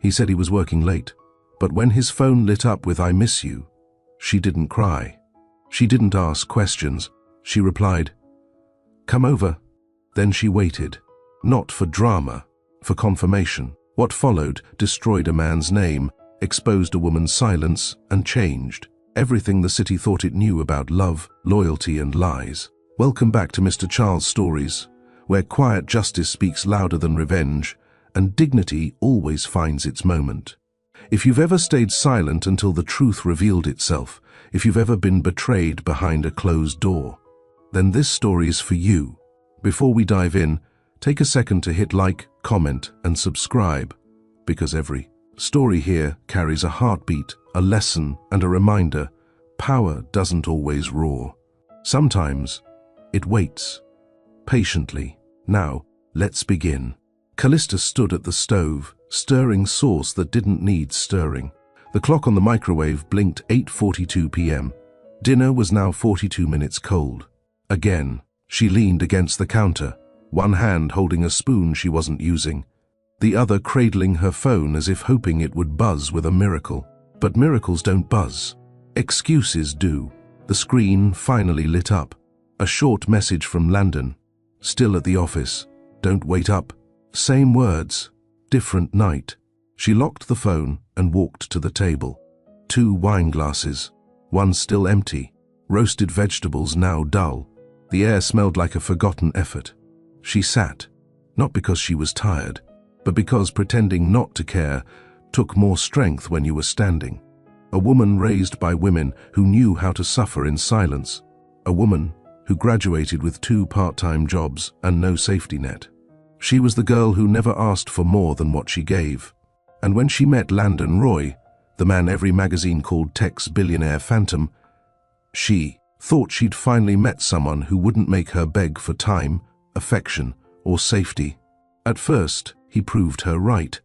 He said he was working late, but when his phone lit up with "I miss you," she didn't cry. She didn't ask questions. She replied, "Come over." Then she waited, not for drama, for confirmation. What followed destroyed a man's name, exposed a woman's silence, and changed everything the city thought it knew about love, loyalty, and lies. Welcome back to Mr. Charles Stories, where quiet justice speaks louder than revenge, and dignity always finds its moment. If you've ever stayed silent until the truth revealed itself, if you've ever been betrayed behind a closed door, then this story is for you. Before we dive in, take a second to hit like, comment, and subscribe, because every story here carries a heartbeat, a lesson, and a reminder. Power doesn't always roar. Sometimes it waits, patiently. Now, let's begin. Callista stood at the stove, stirring sauce that didn't need stirring. The clock on the microwave blinked 8:42 p.m. Dinner was now 42 minutes cold. Again, she leaned against the counter, one hand holding a spoon she wasn't using, the other cradling her phone as if hoping it would buzz with a miracle. But miracles don't buzz. Excuses do. The screen finally lit up. A short message from Landon. "Still at the office. Don't wait up." Same words, different night. She locked the phone and walked to the table. 2 wine glasses, one still empty. Roasted vegetables now dull. The air smelled like a forgotten effort. She sat, not because she was tired, but because pretending not to care took more strength when you were standing. A woman raised by women who knew how to suffer in silence. A woman who graduated with 2 part-time jobs and no safety net. She was the girl who never asked for more than what she gave. And when she met Landon Roy, the man every magazine called Tech's billionaire phantom, she thought she'd finally met someone who wouldn't make her beg for time, affection, or safety. At first, he proved her right.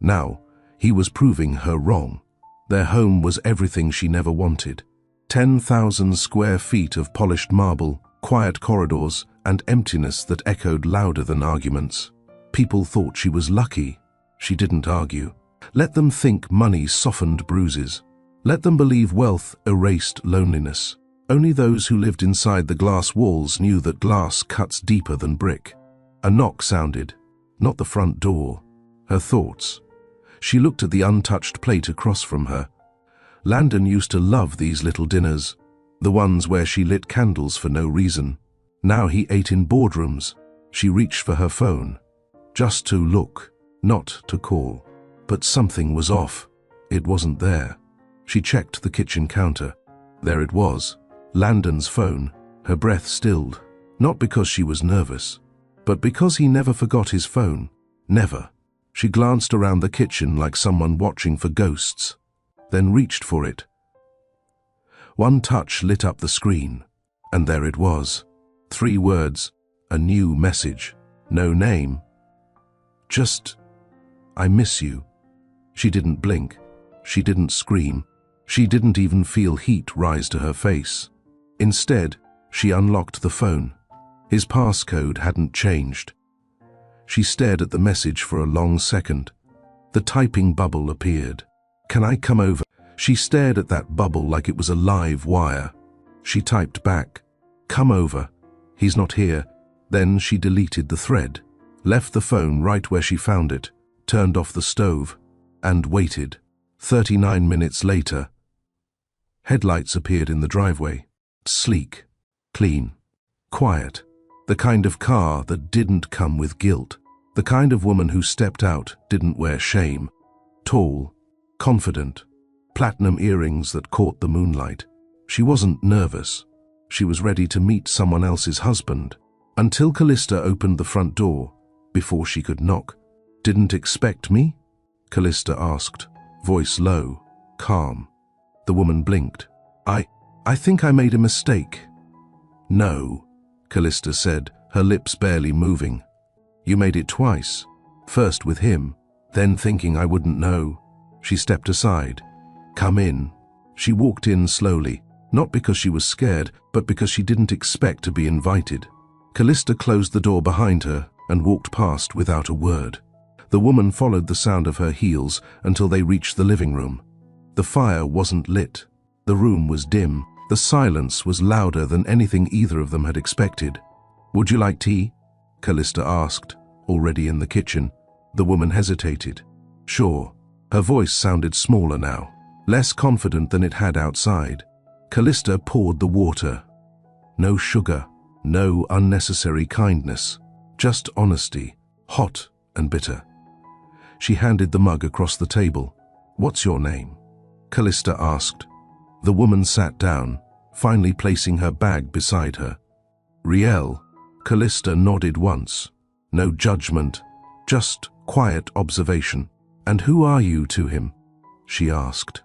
Now, he was proving her wrong. Their home was everything she never wanted. 10,000 square feet of polished marble, quiet corridors, and emptiness that echoed louder than arguments. People thought she was lucky. She didn't argue. Let them think money softened bruises. Let them believe wealth erased loneliness. Only those who lived inside the glass walls knew that glass cuts deeper than brick. A knock sounded, not the front door. Her thoughts. She looked at the untouched plate across from her. Landon used to love these little dinners, the ones where she lit candles for no reason. Now he ate in boardrooms. She reached for her phone, just to look, not to call. But something was off. It wasn't there. She checked the kitchen counter. There it was, Landon's phone. Her breath stilled, not because she was nervous, but because he never forgot his phone. Never. She glanced around the kitchen like someone watching for ghosts, then reached for it. One touch lit up the screen, and there it was. 3 words, a new message. No name. Just, "I miss you." She didn't blink. She didn't scream. She didn't even feel heat rise to her face. Instead, she unlocked the phone. His passcode hadn't changed. She stared at the message for a long second. The typing bubble appeared. "Can I come over?" She stared at that bubble like it was a live wire. She typed back, "Come over. He's not here." Then she deleted the thread, left the phone right where she found it, turned off the stove, and waited. 39 minutes later, headlights appeared in the driveway. Sleek, clean, quiet. The kind of car that didn't come with guilt. The kind of woman who stepped out didn't wear shame. Tall, confident, platinum earrings that caught the moonlight. She wasn't nervous. She was ready to meet someone else's husband. Until Callista opened the front door, before she could knock. "Didn't expect me?" Callista asked, voice low, calm. The woman blinked. I think I made a mistake." "No," Callista said, her lips barely moving. "You made it twice. First with him, then thinking I wouldn't know." She stepped aside. "Come in." She walked in slowly, not because she was scared, but because she didn't expect to be invited. Callista closed the door behind her and walked past without a word. The woman followed the sound of her heels until they reached the living room. The fire wasn't lit. The room was dim. The silence was louder than anything either of them had expected. "Would you like tea?" Callista asked, already in the kitchen. The woman hesitated. "Sure." Her voice sounded smaller now, less confident than it had outside. Callista poured the water. No sugar, no unnecessary kindness, just honesty, hot and bitter. She handed the mug across the table. "What's your name?" Callista asked. The woman sat down, finally placing her bag beside her. "Riel." Callista nodded once. No judgment, just quiet observation. "And who are you to him?" she asked.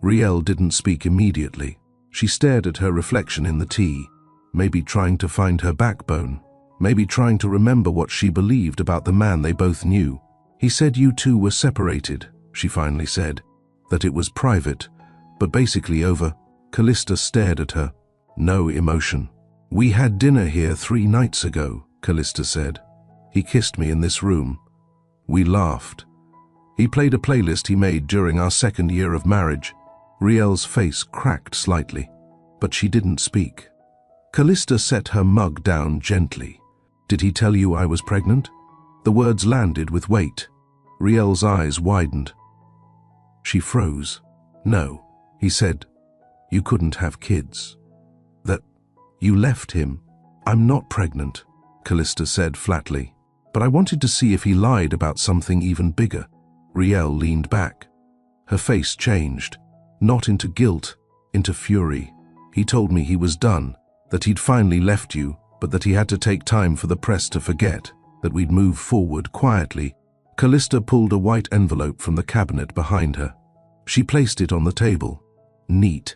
Riel didn't speak immediately. She stared at her reflection in the tea, maybe trying to find her backbone, maybe trying to remember what she believed about the man they both knew. "He said you two were separated," she finally said, "that it was private, but basically over." Callista stared at her. No emotion. "We had dinner here 3 nights ago," Callista said. "He kissed me in this room. We laughed. He played a playlist he made during our 2nd year of marriage." Riel's face cracked slightly, but she didn't speak. Callista set her mug down gently. "Did he tell you I was pregnant?" The words landed with weight. Riel's eyes widened. She froze. "No," he said. "You couldn't have kids. That you left him." "I'm not pregnant," Callista said flatly. "But I wanted to see if he lied about something even bigger." Riel leaned back. Her face changed, not into guilt, into fury. "He told me he was done, that he'd finally left you, but that he had to take time for the press to forget, that we'd move forward quietly." Callista pulled a white envelope from the cabinet behind her. She placed it on the table. Neat.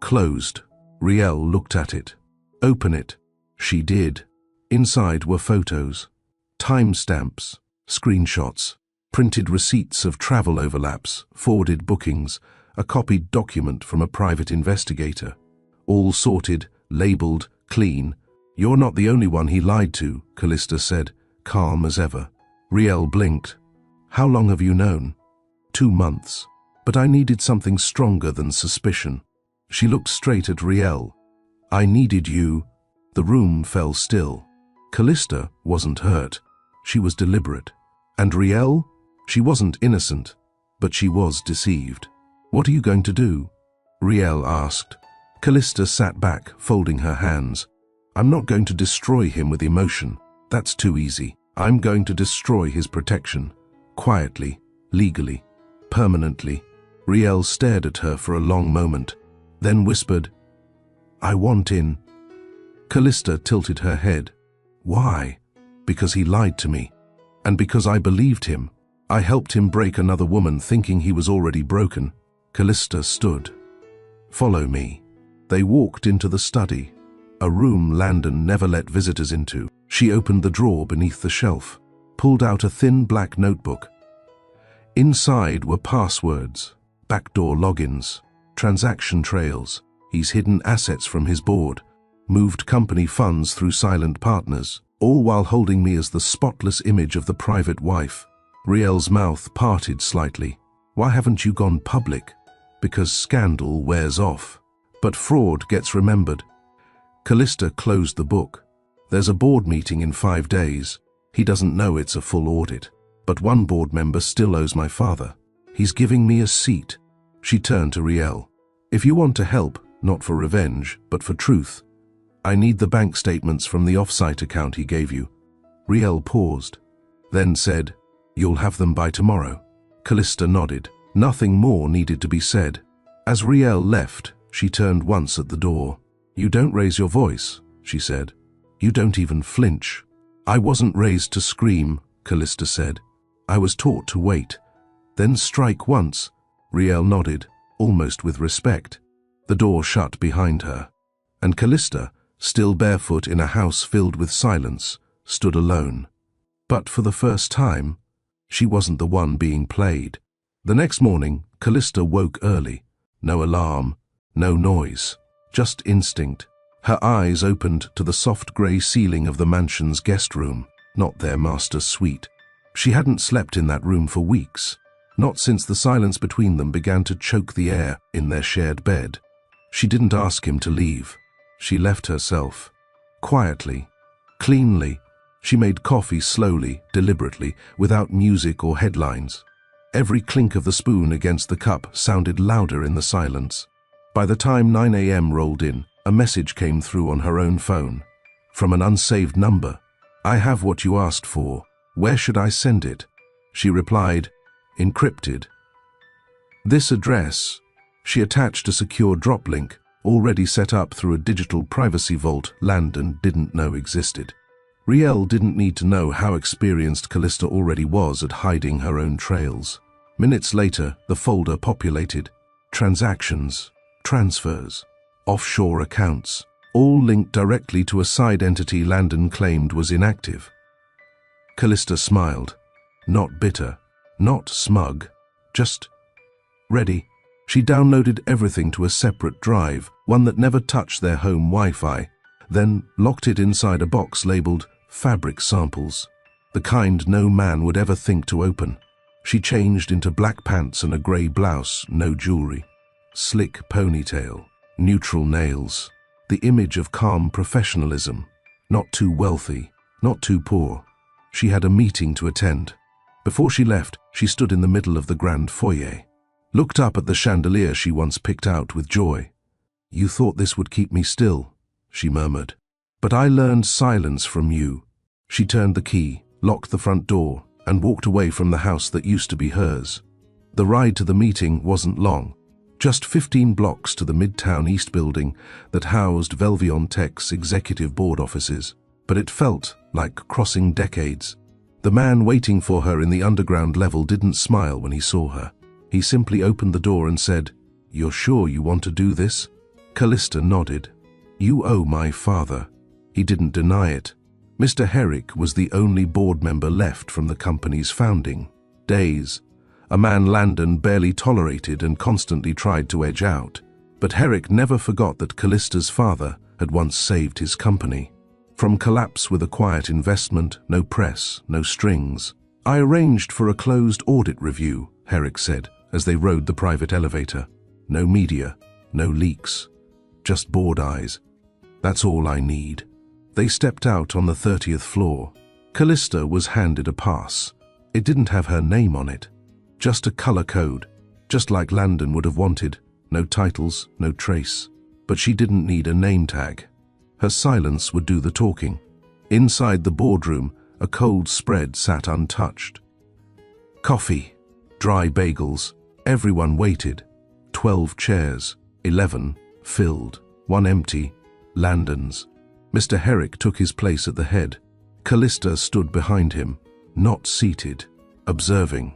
Closed. Riel looked at it. "Open it." She did. Inside were photos, timestamps, screenshots, printed receipts of travel overlaps, forwarded bookings, a copied document from a private investigator. All sorted, labeled, clean. "You're not the only one he lied to," Callista said, calm as ever. Riel blinked. "How long have you known?" 2 months. But I needed something stronger than suspicion." She looked straight at Riel. "I needed you." The room fell still. Callista wasn't hurt. She was deliberate. And Riel? She wasn't innocent, but she was deceived. "What are you going to do?" Riel asked. Callista sat back, folding her hands. "I'm not going to destroy him with emotion. That's too easy. I'm going to destroy his protection. Quietly, legally, permanently." Riel stared at her for a long moment, then whispered, "I want in." Callista tilted her head. "Why?" "Because he lied to me. And because I believed him. I helped him break another woman thinking he was already broken." Callista stood. "Follow me." They walked into the study, a room Landon never let visitors into. She opened the drawer beneath the shelf, pulled out a thin black notebook. Inside were passwords, backdoor logins, transaction trails. He's hidden assets from his board, moved company funds through silent partners, all while holding me as the spotless image of the private wife. Riel's mouth parted slightly. "Why haven't you gone public?" "Because scandal wears off. But fraud gets remembered." Callista closed the book. "There's a board meeting in 5 days. He doesn't know it's a full audit. But one board member still owes my father. He's giving me a seat." She turned to Riel. "If you want to help, not for revenge, but for truth, I need the bank statements from the offsite account he gave you." Riel paused, then said, "You'll have them by tomorrow." Callista nodded. Nothing more needed to be said. As Riel left, she turned once at the door. "You don't raise your voice," she said. "You don't even flinch." "I wasn't raised to scream," Callista said. "I was taught to wait. Then strike once." Riel nodded, almost with respect. The door shut behind her, and Callista, still barefoot in a house filled with silence, stood alone. But for the first time, she wasn't the one being played. The next morning, Callista woke early. No alarm, no noise, just instinct. Her eyes opened to the soft grey ceiling of the mansion's guest room, not their master's suite. She hadn't slept in that room for weeks, not since the silence between them began to choke the air in their shared bed. She didn't ask him to leave. She left herself. Quietly, cleanly, she made coffee slowly, deliberately, without music or headlines. Every clink of the spoon against the cup sounded louder in the silence. By the time 9 a.m. rolled in, a message came through on her own phone. From an unsaved number. "I have what you asked for. Where should I send it?" She replied, encrypted. This address, she attached a secure drop link, already set up through a digital privacy vault Landon didn't know existed. Riel didn't need to know how experienced Callista already was at hiding her own trails. Minutes later, the folder populated. Transactions, transfers, offshore accounts, all linked directly to a side entity Landon claimed was inactive. Callista smiled. Not bitter, not smug, just ready. She downloaded everything to a separate drive, one that never touched their home Wi-Fi, then locked it inside a box labeled fabric samples, the kind no man would ever think to open. She changed into black pants and a grey blouse, no jewelry. Slick ponytail, neutral nails, the image of calm professionalism, not too wealthy, not too poor. She had a meeting to attend. Before she left, she stood in the middle of the grand foyer, looked up at the chandelier she once picked out with joy. "You thought this would keep me still," she murmured. "But I learned silence from you." She turned the key, locked the front door, and walked away from the house that used to be hers. The ride to the meeting wasn't long, just 15 blocks to the Midtown East building that housed Velvion Tech's executive board offices, but it felt like crossing decades. The man waiting for her in the underground level didn't smile when he saw her. He simply opened the door and said, "You're sure you want to do this?" Callista nodded. "You owe my father." He didn't deny it. Mr. Herrick was the only board member left from the company's founding days, a man Landon barely tolerated and constantly tried to edge out. But Herrick never forgot that Callista's father had once saved his company. From collapse with a quiet investment, no press, no strings. "I arranged for a closed audit review," Herrick said, as they rode the private elevator. "No media, no leaks, just board eyes. That's all I need." They stepped out on the 30th floor. Callista was handed a pass. It didn't have her name on it, just a color code, just like Landon would have wanted. No titles, no trace. But she didn't need a name tag. Her silence would do the talking. Inside the boardroom, a cold spread sat untouched. Coffee, dry bagels. Everyone waited. 12 chairs, 11 filled, 1 empty, Landon's. Mr. Herrick took his place at the head. Callista stood behind him, not seated, observing.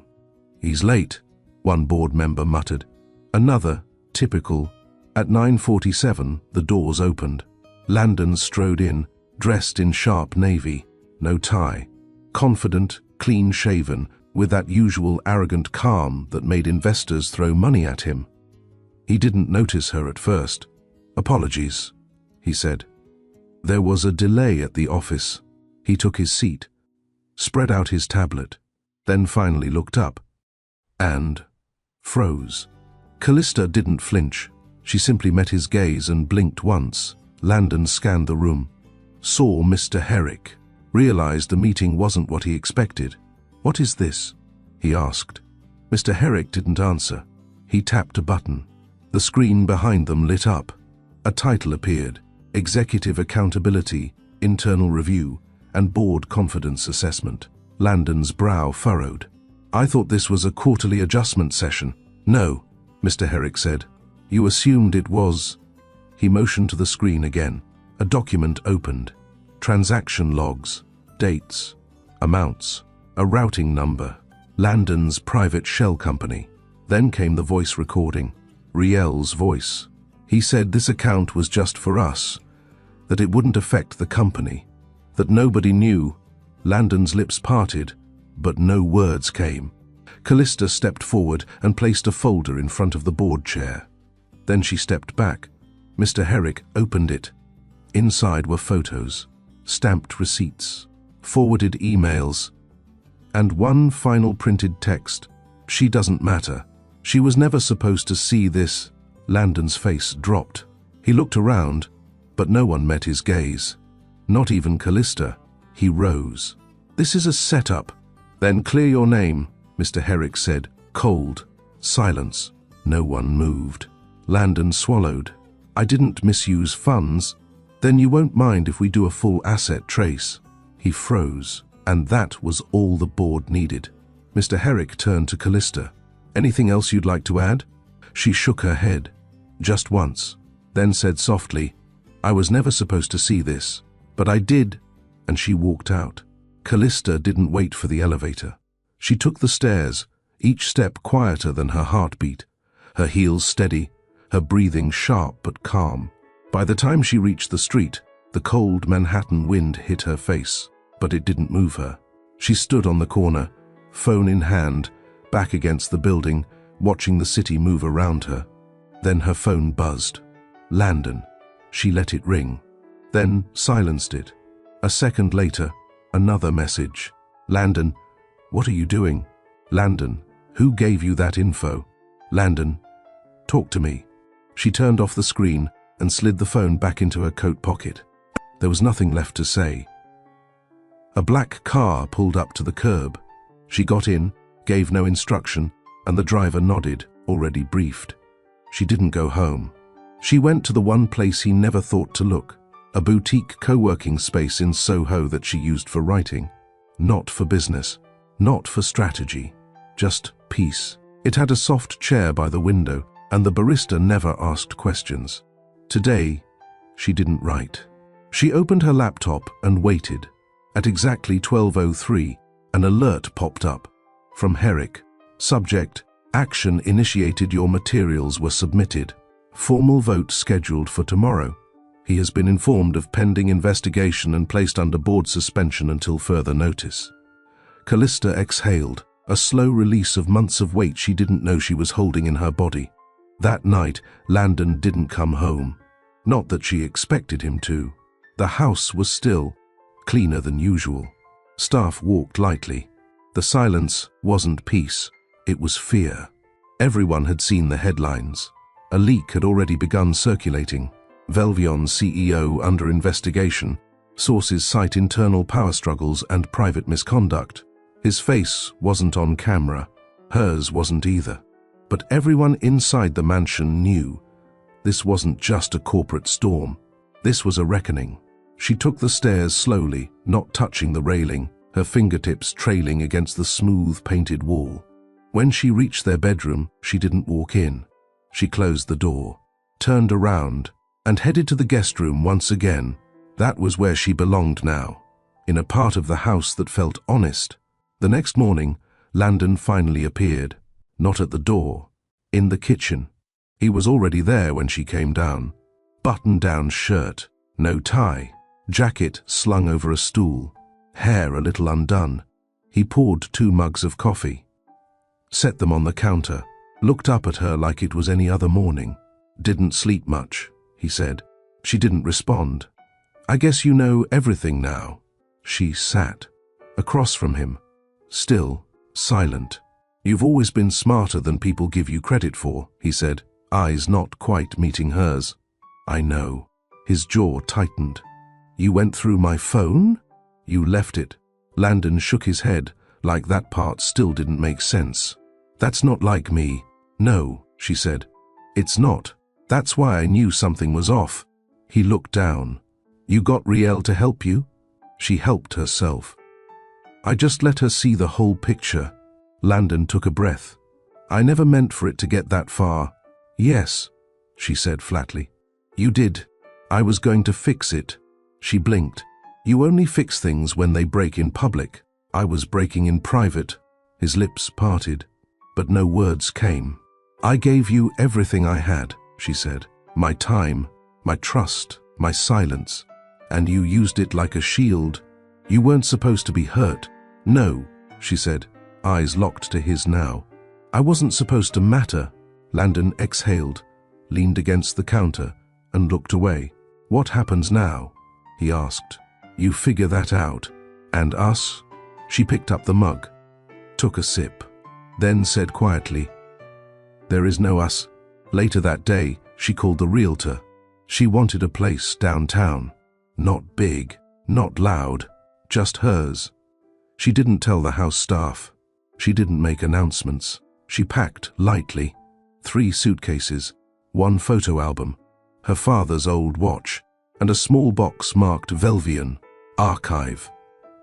"He's late," one board member muttered. Another, typical. At 9:47, the doors opened. Landon strode in, dressed in sharp navy, no tie, confident, clean-shaven, with that usual arrogant calm that made investors throw money at him. He didn't notice her at first. "Apologies," he said. There was a delay at the office. He took his seat, spread out his tablet, then finally looked up, and froze. Callista didn't flinch. She simply met his gaze and blinked once. Landon scanned the room, saw Mr. Herrick, realized the meeting wasn't what he expected. "What is this?" he asked. Mr. Herrick didn't answer. He tapped a button. The screen behind them lit up. A title appeared: Executive Accountability, Internal Review, and Board Confidence Assessment. Landon's brow furrowed. "I thought this was a quarterly adjustment session." "No," Mr. Herrick said. "You assumed it was." He motioned to the screen again. A document opened. Transaction logs, dates, amounts, a routing number. Landon's private shell company. Then came the voice recording. Riel's voice. He said this account was just for us, that it wouldn't affect the company, that nobody knew. Landon's lips parted, but no words came. Callista stepped forward and placed a folder in front of the board chair. Then she stepped back. Mr. Herrick opened it. Inside were photos, stamped receipts, forwarded emails. And one final printed text. She doesn't matter. She was never supposed to see this. Landon's face dropped. He looked around, but no one met his gaze. Not even Callista. He rose. This is a setup. Then clear your name, Mr. Herrick said. Cold. Silence. No one moved. Landon swallowed. I didn't misuse funds. Then you won't mind if we do a full asset trace. He froze, and that was all the board needed. Mr. Herrick turned to Callista. Anything else you'd like to add? She shook her head. Just once. Then said softly, I was never supposed to see this, but I did, and she walked out. Callista didn't wait for the elevator. She took the stairs, each step quieter than her heartbeat, her heels steady, her breathing sharp but calm. By the time she reached the street, the cold Manhattan wind hit her face, but it didn't move her. She stood on the corner, phone in hand, back against the building, watching the city move around her. Then her phone buzzed. Landon. She let it ring, then silenced it. A second later, another message. Landon, what are you doing? Landon, who gave you that info? Landon, talk to me. She turned off the screen and slid the phone back into her coat pocket. There was nothing left to say. A black car pulled up to the curb. She got in, gave no instruction, and the driver nodded, already briefed. She didn't go home. She went to the one place he never thought to look, a boutique co-working space in Soho that she used for writing. Not for business, not for strategy, just peace. It had a soft chair by the window, and the barista never asked questions. Today, she didn't write. She opened her laptop and waited. At exactly 12:03, an alert popped up. From Herrick. Subject, action initiated, your materials were submitted. Formal vote scheduled for tomorrow. He has been informed of pending investigation and placed under board suspension until further notice. Callista exhaled, a slow release of months of weight she didn't know she was holding in her body. That night, Landon didn't come home. Not that she expected him to. The house was still, cleaner than usual. Staff walked lightly. The silence wasn't peace, it was fear. Everyone had seen the headlines. A leak had already begun circulating. Velvion CEO under investigation. Sources cite internal power struggles and private misconduct. His face wasn't on camera. Hers wasn't either. But everyone inside the mansion knew. This wasn't just a corporate storm. This was a reckoning. She took the stairs slowly, not touching the railing, her fingertips trailing against the smooth painted wall. When she reached their bedroom, she didn't walk in. She closed the door, turned around, and headed to the guest room once again. That was where she belonged now, in a part of the house that felt honest. The next morning, Landon finally appeared, not at the door, in the kitchen. He was already there when she came down. Button-down shirt, no tie, jacket slung over a stool, hair a little undone. He poured 2 mugs of coffee, set them on the counter, looked up at her like it was any other morning. Didn't sleep much, he said. She didn't respond. I guess you know everything now. She sat across from him, still, silent. You've always been smarter than people give you credit for, he said, eyes not quite meeting hers. I know. His jaw tightened. You went through my phone? You left it. Landon shook his head, like that part still didn't make sense. That's not like me. No, she said. It's not. That's why I knew something was off. He looked down. You got Riel to help you? She helped herself. I just let her see the whole picture. Landon took a breath. I never meant for it to get that far. Yes, she said flatly. You did. I was going to fix it. She blinked. You only fix things when they break in public. I was breaking in private. His lips parted, but no words came. I gave you everything I had, she said. My time, my trust, my silence. And you used it like a shield. You weren't supposed to be hurt. No, she said, eyes locked to his now. I wasn't supposed to matter. Landon exhaled, leaned against the counter, and looked away. What happens now? He asked. You figure that out. And us? She picked up the mug, took a sip, then said quietly, "There is no us." Later that day, she called the realtor. She wanted a place downtown. Not big, not loud, just hers. She didn't tell the house staff. She didn't make announcements. She packed lightly. 3 suitcases, 1 photo album, her father's old watch, and a small box marked Velvian, Archive.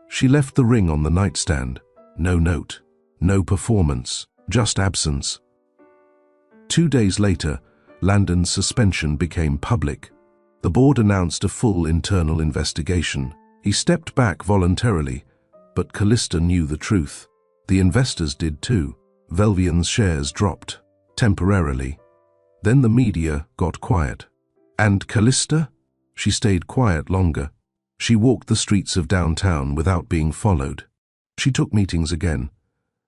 She left the ring on the nightstand. No note, no performance, just absence. 2 days later, Landon's suspension became public. The board announced a full internal investigation. He stepped back voluntarily, but Callista knew the truth. The investors did too. Velvian's shares dropped, temporarily. Then the media got quiet. And Callista? She stayed quiet longer. She walked the streets of downtown without being followed. She took meetings again,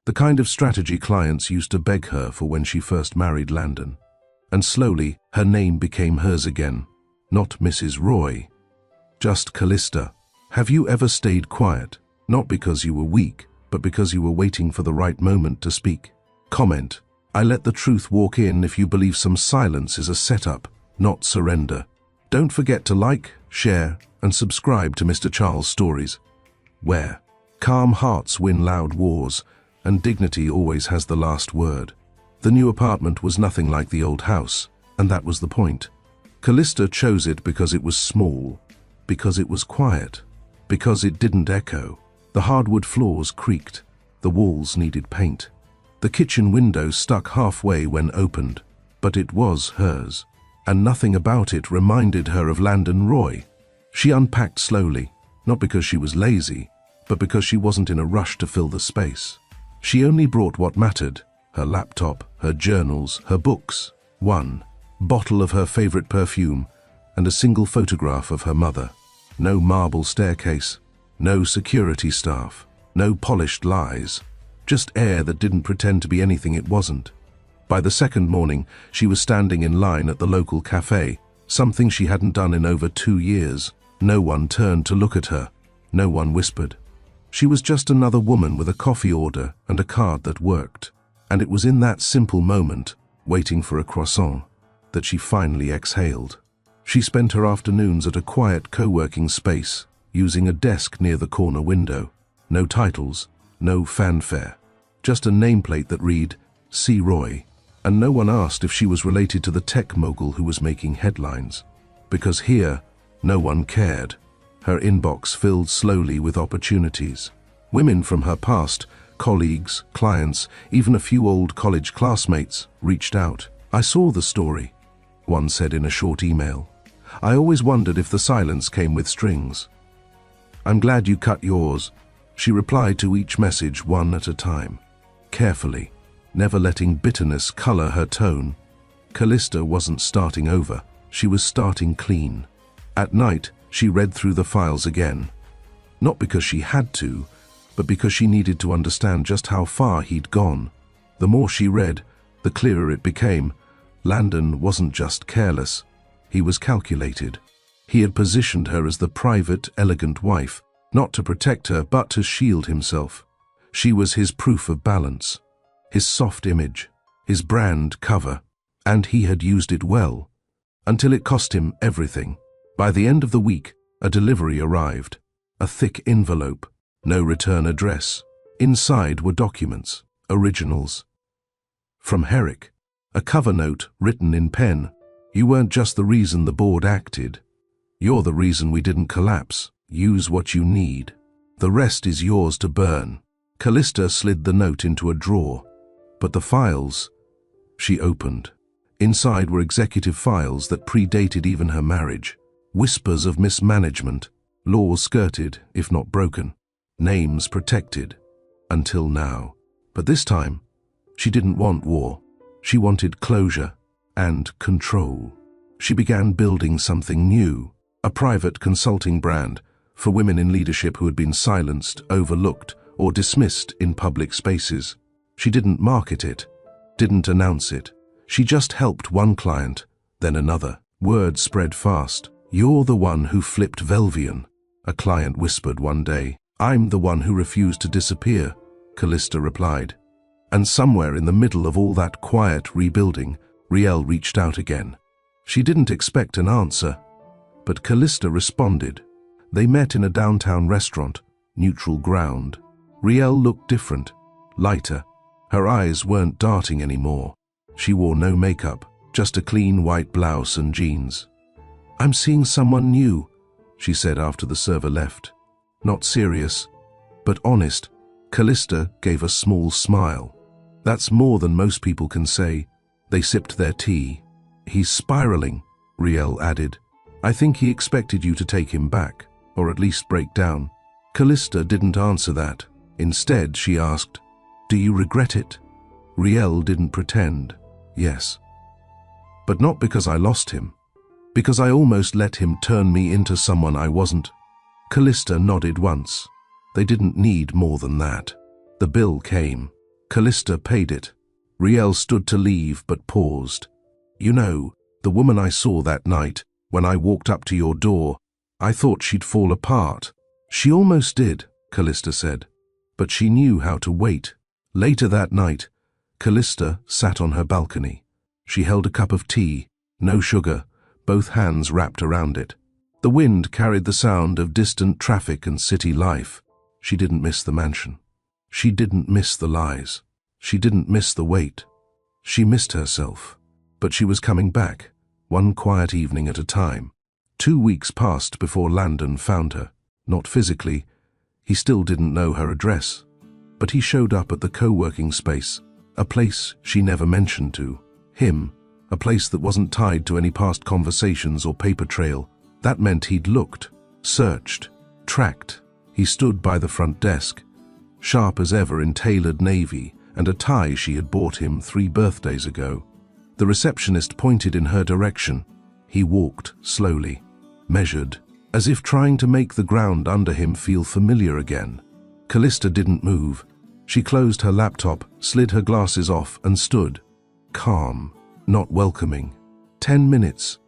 the kind of strategy clients used to beg her for when she first married Landon. And slowly, her name became hers again. Not Mrs. Roy, just Callista. Have you ever stayed quiet? Not because you were weak, but because you were waiting for the right moment to speak. Comment: I let the truth walk in if you believe some silence is a setup, not surrender. Don't forget to like, share, and subscribe to Mr. Charles Stories, where calm hearts win loud wars, and dignity always has the last word. The new apartment was nothing like the old house, and that was the point. Callista chose it because it was small, because it was quiet, because it didn't echo. The hardwood floors creaked, the walls needed paint. The kitchen window stuck halfway when opened, but it was hers, and nothing about it reminded her of Landon Roy. She unpacked slowly, not because she was lazy, but because she wasn't in a rush to fill the space. She only brought what mattered: her laptop, her journals, her books, 1 bottle of her favorite perfume, and a single photograph of her mother. No marble staircase, no security staff, no polished lies, just air that didn't pretend to be anything it wasn't. By the second morning, she was standing in line at the local cafe, something she hadn't done in over 2 years. No one turned to look at her. No one whispered. She was just another woman with a coffee order and a card that worked. And it was in that simple moment, waiting for a croissant, that she finally exhaled. She spent her afternoons at a quiet co-working space, using a desk near the corner window. No titles, no fanfare, just a nameplate that read, C. Roy, and no one asked if she was related to the tech mogul who was making headlines. Because here, no one cared. Her inbox filled slowly with opportunities. Women from her past, colleagues, clients, even a few old college classmates, reached out. "I saw the story," one said in a short email. "I always wondered if the silence came with strings." "I'm glad you cut yours," she replied to each message one at a time, carefully, never letting bitterness color her tone. Callista wasn't starting over, she was starting clean. At night, she read through the files again. Not because she had to, but because she needed to understand just how far he'd gone. The more she read, the clearer it became. Landon wasn't just careless, he was calculated. He had positioned her as the private, elegant wife, not to protect her, but to shield himself. She was his proof of balance, his soft image, his brand cover, and he had used it well, until it cost him everything. By the end of the week, a delivery arrived, a thick envelope, no return address. Inside were documents, originals. From Herrick, a cover note written in pen. "You weren't just the reason the board acted. You're the reason we didn't collapse. Use what you need. The rest is yours to burn." Callista slid the note into a drawer, but the files she opened. Inside were executive files that predated even her marriage. Whispers of mismanagement, laws skirted, if not broken, names protected, until now. But this time, she didn't want war. She wanted closure and control. She began building something new, a private consulting brand for women in leadership who had been silenced, overlooked, or dismissed in public spaces. She didn't market it, didn't announce it. She just helped one client, then another. Word spread fast. "You're the one who flipped Velvian," a client whispered one day. "I'm the one who refused to disappear." Callista replied. And somewhere in the middle of all that quiet rebuilding, Riel reached out again. She didn't expect an answer, but Callista responded. They met in a downtown restaurant, neutral ground. Riel looked different, lighter. Her eyes weren't darting anymore. She wore no makeup, just a clean white blouse and jeans. "I'm seeing someone new," she said after the server left. Not serious, but honest. Callista gave a small smile. "That's more than most people can say." They sipped their tea. "He's spiraling," Riel added. "I think he expected you to take him back, or at least break down." Callista didn't answer that. Instead, she asked, "Do you regret it?" Riel didn't pretend. "Yes. But not because I lost him. Because I almost let him turn me into someone I wasn't." Callista nodded once. They didn't need more than that. The bill came. Callista paid it. Riel stood to leave but paused. "You know, the woman I saw that night, when I walked up to your door, I thought she'd fall apart." "She almost did," Callista said. "But she knew how to wait." Later that night, Callista sat on her balcony. She held a cup of tea, no sugar, both hands wrapped around it. The wind carried the sound of distant traffic and city life. She didn't miss the mansion. She didn't miss the lies. She didn't miss the wait. She missed herself. But she was coming back, one quiet evening at a time. 2 weeks passed before Landon found her. Not physically. He still didn't know her address. But he showed up at the co-working space, a place she never mentioned to him, a place that wasn't tied to any past conversations or paper trail. That meant he'd looked, searched, tracked. He stood by the front desk, sharp as ever in tailored navy and a tie she had bought him 3 birthdays ago. The receptionist pointed in her direction. He walked slowly, measured, as if trying to make the ground under him feel familiar again. Callista didn't move. She closed her laptop, slid her glasses off, and stood, calm, not welcoming. 10 minutes,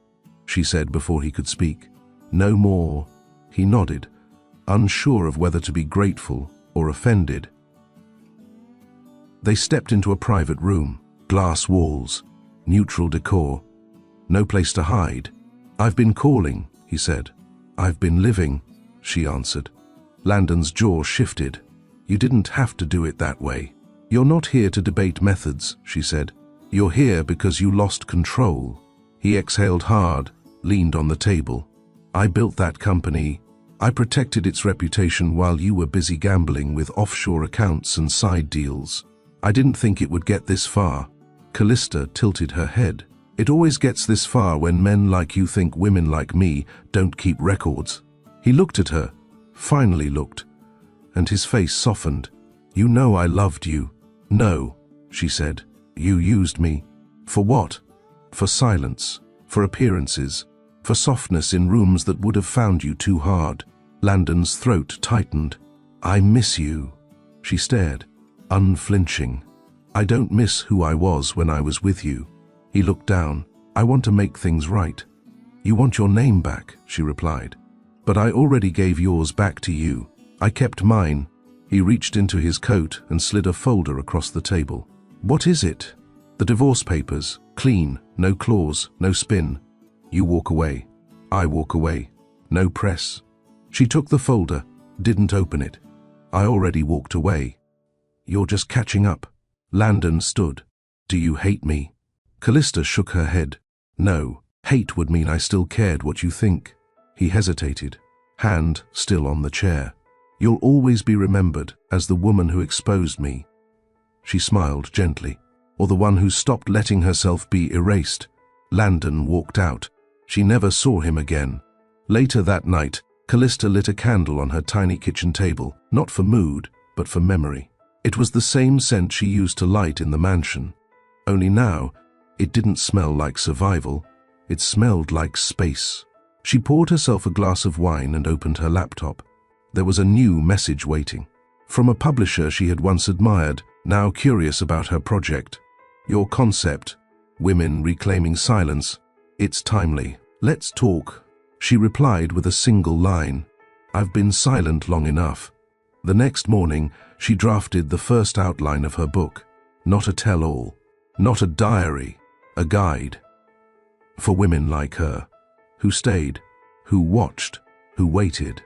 she said before he could speak. No more. He nodded, unsure of whether to be grateful or offended. They stepped into a private room, glass walls, neutral decor, no place to hide. "I've been calling," he said. "I've been living," she answered. Landon's jaw shifted. "You didn't have to do it that way. You're not here to debate methods," she said. "You're here because you lost control." He exhaled hard, leaned on the table. "I built that company. I protected its reputation while you were busy gambling with offshore accounts and side deals. I didn't think it would get this far." Callista tilted her head. "It always gets this far when men like you think women like me don't keep records." He looked at her, finally looked, and his face softened. "You know I loved you." "No," she said. "You used me." "For what?" "For silence, for appearances, for softness in rooms that would have found you too hard." Landon's throat tightened. "I miss you." She stared, unflinching. "I don't miss who I was when I was with you." He looked down. "I want to make things right." "You want your name back," she replied. "But I already gave yours back to you. I kept mine." He reached into his coat and slid a folder across the table. "What is it?" "The divorce papers. Clean, no clause, no spin. You walk away. I walk away. No press." She took the folder, didn't open it. "I already walked away." "You're just catching up." Landon stood. "Do you hate me?" Callista shook her head. "No, hate would mean I still cared what you think." He hesitated, hand still on the chair. "You'll always be remembered as the woman who exposed me." She smiled gently. "Or the one who stopped letting herself be erased." Landon walked out. She never saw him again. Later that night, Callista lit a candle on her tiny kitchen table, not for mood, but for memory. It was the same scent she used to light in the mansion. Only now, it didn't smell like survival. It smelled like space. She poured herself a glass of wine and opened her laptop. There was a new message waiting. From a publisher she had once admired, now curious about her project. "Your concept, women reclaiming silence. It's timely. Let's talk." She replied with a single line. "I've been silent long enough." The next morning, she drafted the first outline of her book. Not a tell-all, not a diary, a guide. For women like her, who stayed, who watched, who waited,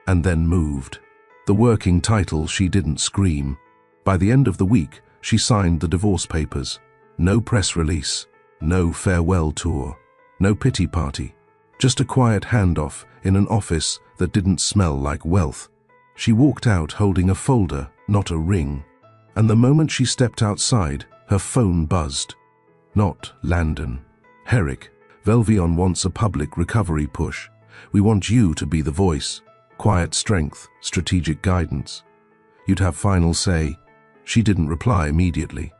and then moved. The working title, She Didn't Scream. By the end of the week, she signed the divorce papers. No press release, no farewell tour, no pity party, just a quiet handoff in an office that didn't smell like wealth. She walked out holding a folder, not a ring, and the moment she stepped outside, her phone buzzed. Not Landon. Herrick, Velvion wants a public recovery push. We want you to be the voice. Quiet strength, strategic guidance. You'd have final say. She didn't reply immediately.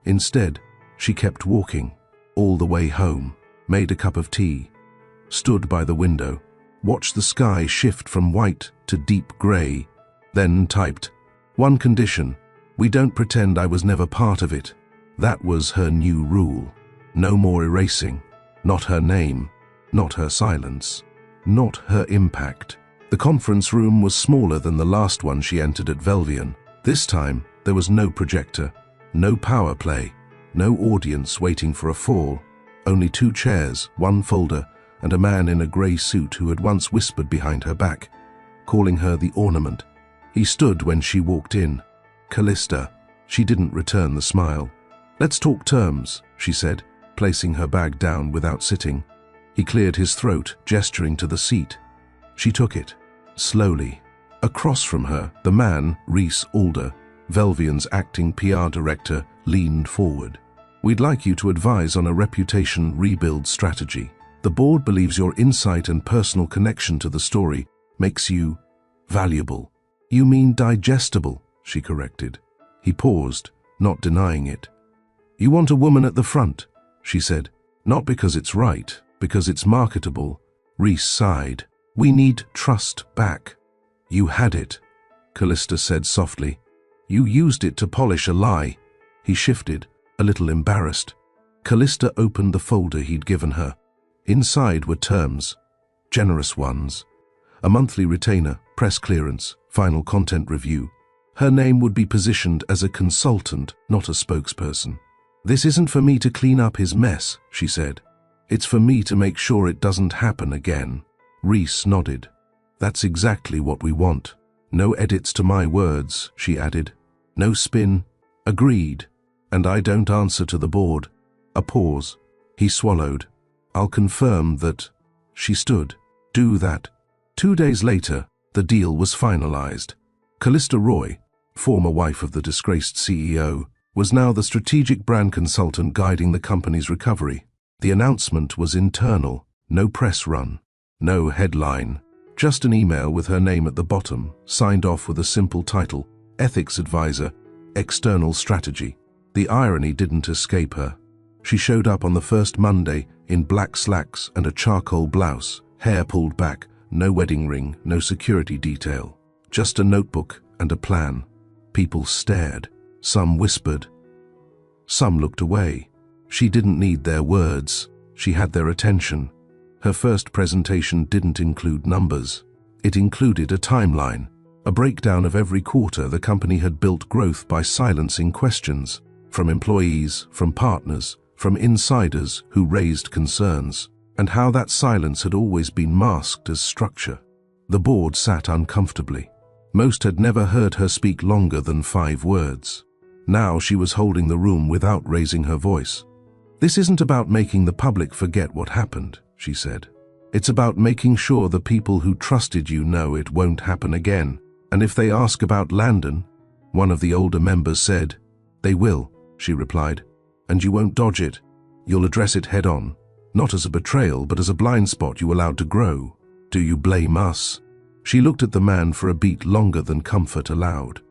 Instead, she kept walking, all the way home, made a cup of tea, stood by the window, watched the sky shift from white to deep grey, then typed, "One condition, we don't pretend I was never part of it." That was her new rule. No more erasing. Not her name, not her silence, not her impact. The conference room was smaller than the last one she entered at Velvion. This time, there was no projector, no power play, no audience waiting for a fall. Only 2 chairs, 1 folder, and a man in a grey suit who had once whispered behind her back, calling her the ornament. He stood when she walked in. Callista. She didn't return the smile. "Let's talk terms," she said, placing her bag down without sitting. He cleared his throat, gesturing to the seat. She took it, slowly. Across from her, the man, Rhys Alder, Velvion's acting PR director, leaned forward. "We'd like you to advise on a reputation rebuild strategy. The board believes your insight and personal connection to the story makes you valuable." "You mean digestible," she corrected. He paused, not denying it. "You want a woman at the front," she said. "Not because it's right, because it's marketable." Rhys sighed. "We need trust back." "You had it," Callista said softly. "You used it to polish a lie." He shifted, a little embarrassed. Callista opened the folder he'd given her. Inside were terms, generous ones. A monthly retainer, press clearance, final content review. Her name would be positioned as a consultant, not a spokesperson. "This isn't for me to clean up his mess," she said. "It's for me to make sure it doesn't happen again." Rhys nodded. "That's exactly what we want. No edits to my words," she added. "No spin." "Agreed. And I don't answer to the board." A pause. He swallowed. "I'll confirm that." She stood. "Do that." 2 days later, the deal was finalized. Callista Roy, former wife of the disgraced CEO, was now the strategic brand consultant guiding the company's recovery. The announcement was internal, no press run, no headline, just an email with her name at the bottom, signed off with a simple title, Ethics Advisor, External Strategy. The irony didn't escape her. She showed up on the first Monday in black slacks and a charcoal blouse, hair pulled back, no wedding ring, no security detail, just a notebook and a plan. People stared. Some whispered. Some looked away. She didn't need their words. She had their attention. Her first presentation didn't include numbers. It included a timeline, a breakdown of every quarter the company had built growth by silencing questions, from employees, from partners, from insiders who raised concerns, and how that silence had always been masked as structure. The board sat uncomfortably. Most had never heard her speak longer than 5 words. Now she was holding the room without raising her voice. "This isn't about making the public forget what happened," she said. "It's about making sure the people who trusted you know it won't happen again. And if they ask about Landon," one of the older members said. "They will," she replied. "And you won't dodge it. You'll address it head on, not as a betrayal, but as a blind spot you allowed to grow. Do you blame us?" She looked at the man for a beat longer than comfort allowed.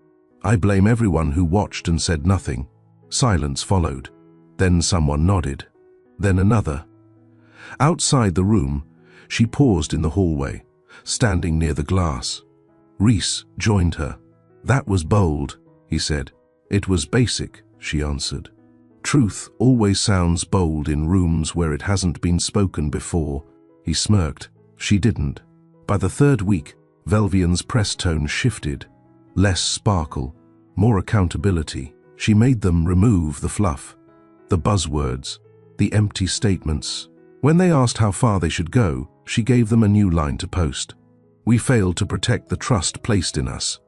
"I blame everyone who watched and said nothing." Silence followed. Then someone nodded. Then another. Outside the room, she paused in the hallway, standing near the glass. Rhys joined her. "That was bold," he said. "It was basic," she answered. "Truth always sounds bold in rooms where it hasn't been spoken before." He smirked. She didn't. By the 3rd week, Velvion's press tone shifted. Less sparkle, more accountability. She made them remove the fluff, the buzzwords, the empty statements. When they asked how far they should go, she gave them a new line to post. We failed to protect the trust placed in us,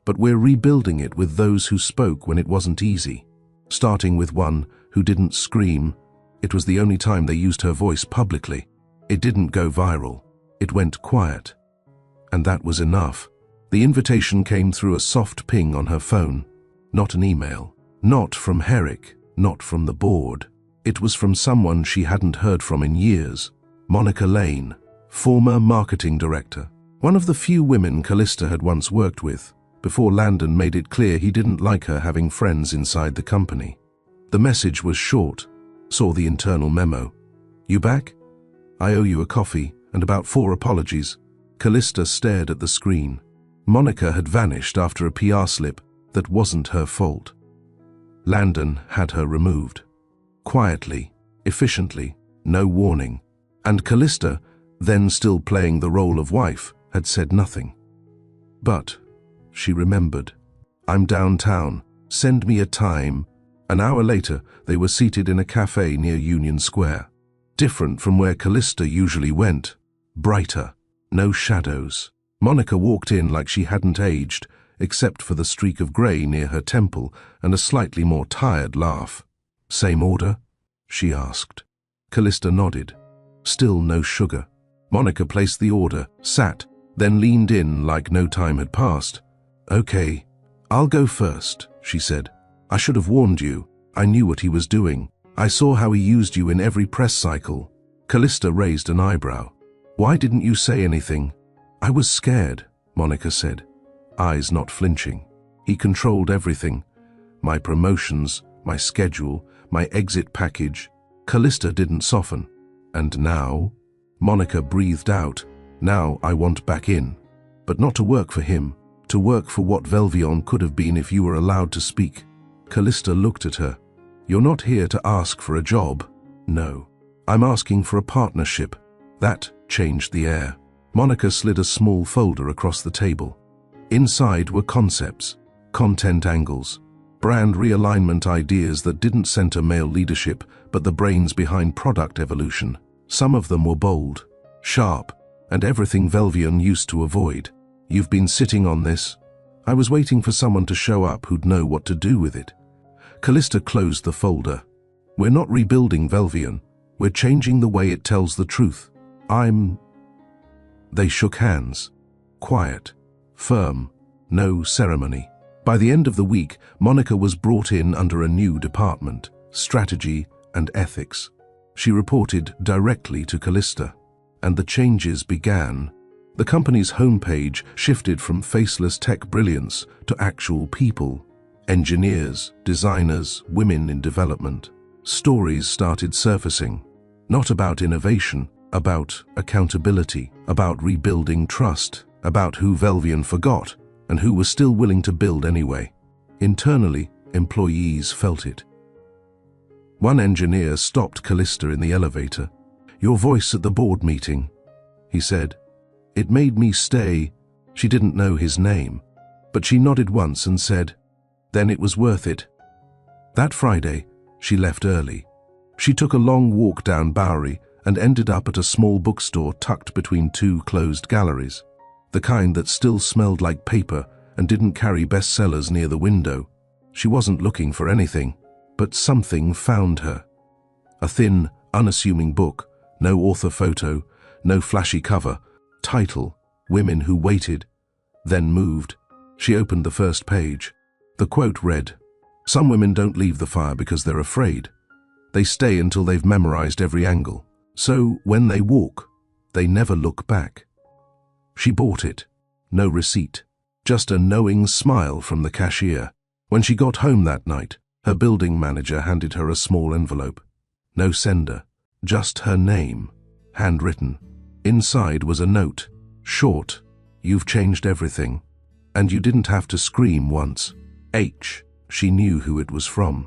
but we're rebuilding it with those who spoke when it wasn't easy. Starting with one who didn't scream. It was the only time they used her voice publicly. It didn't go viral. It went quiet. And that was enough. The invitation came through a soft ping on her phone. Not an email. Not from Herrick. Not from the board. It was from someone she hadn't heard from in years. Monica Lane, former marketing director. One of the few women Callista had once worked with, before Landon made it clear he didn't like her having friends inside the company. The message was short. Saw the internal memo. You back? I owe you a coffee and about 4 apologies. Callista stared at the screen. Monica had vanished after a PR slip that wasn't her fault. Landon had her removed. Quietly, efficiently, no warning. And Callista, then still playing the role of wife, had said nothing. But she remembered. I'm downtown. Send me a time. An hour later, they were seated in a cafe near Union Square. Different from where Callista usually went. Brighter. No shadows. Monica walked in like she hadn't aged, except for the streak of grey near her temple and a slightly more tired laugh. Same order? She asked. Callista nodded. Still no sugar. Monica placed the order, sat, then leaned in like no time had passed. Okay, I'll go first, she said. I should have warned you. I knew what he was doing. I saw how he used you in every press cycle. Callista raised an eyebrow. Why didn't you say anything? I was scared, Monica said, eyes not flinching. He controlled everything. My promotions, my schedule, my exit package. Callista didn't soften. And now? Monica breathed out. Now I want back in. But not to work for him. To work for what Velvion could have been if you were allowed to speak. Callista looked at her. You're not here to ask for a job. No. I'm asking for a partnership. That changed the air. Monica slid a small folder across the table. Inside were concepts, content angles, brand realignment ideas that didn't center male leadership, but the brains behind product evolution. Some of them were bold, sharp, and everything Velvion used to avoid. You've been sitting on this. I was waiting for someone to show up who'd know what to do with it. Callista closed the folder. We're not rebuilding Velvion. We're changing the way it tells the truth. They shook hands. Quiet, firm, no ceremony. By the end of the week, Monica was brought in under a new department, strategy and ethics. She reported directly to Callista, and the changes began. The company's homepage shifted from faceless tech brilliance to actual people. Engineers, designers, women in development. Stories started surfacing, not about innovation, about accountability, about rebuilding trust, about who Velvion forgot and who was still willing to build anyway. Internally, employees felt it. One engineer stopped Callista in the elevator. Your voice at the board meeting, he said. It made me stay. She didn't know his name, but she nodded once and said, then it was worth it. That Friday, she left early. She took a long walk down Bowery and ended up at a small bookstore tucked between 2 closed galleries, the kind that still smelled like paper and didn't carry bestsellers near the window. She wasn't looking for anything, but something found her. A thin, unassuming book, no author photo, no flashy cover, title, Women Who Waited, then moved. She opened the first page. The quote read, "Some women don't leave the fire because they're afraid. They stay until they've memorized every angle. So when they walk, they never look back." She bought it. No receipt. Just a knowing smile from the cashier. When she got home that night, her building manager handed her a small envelope. No sender. Just her name. Handwritten. Inside was a note. Short. You've changed everything. And you didn't have to scream once. H. She knew who it was from.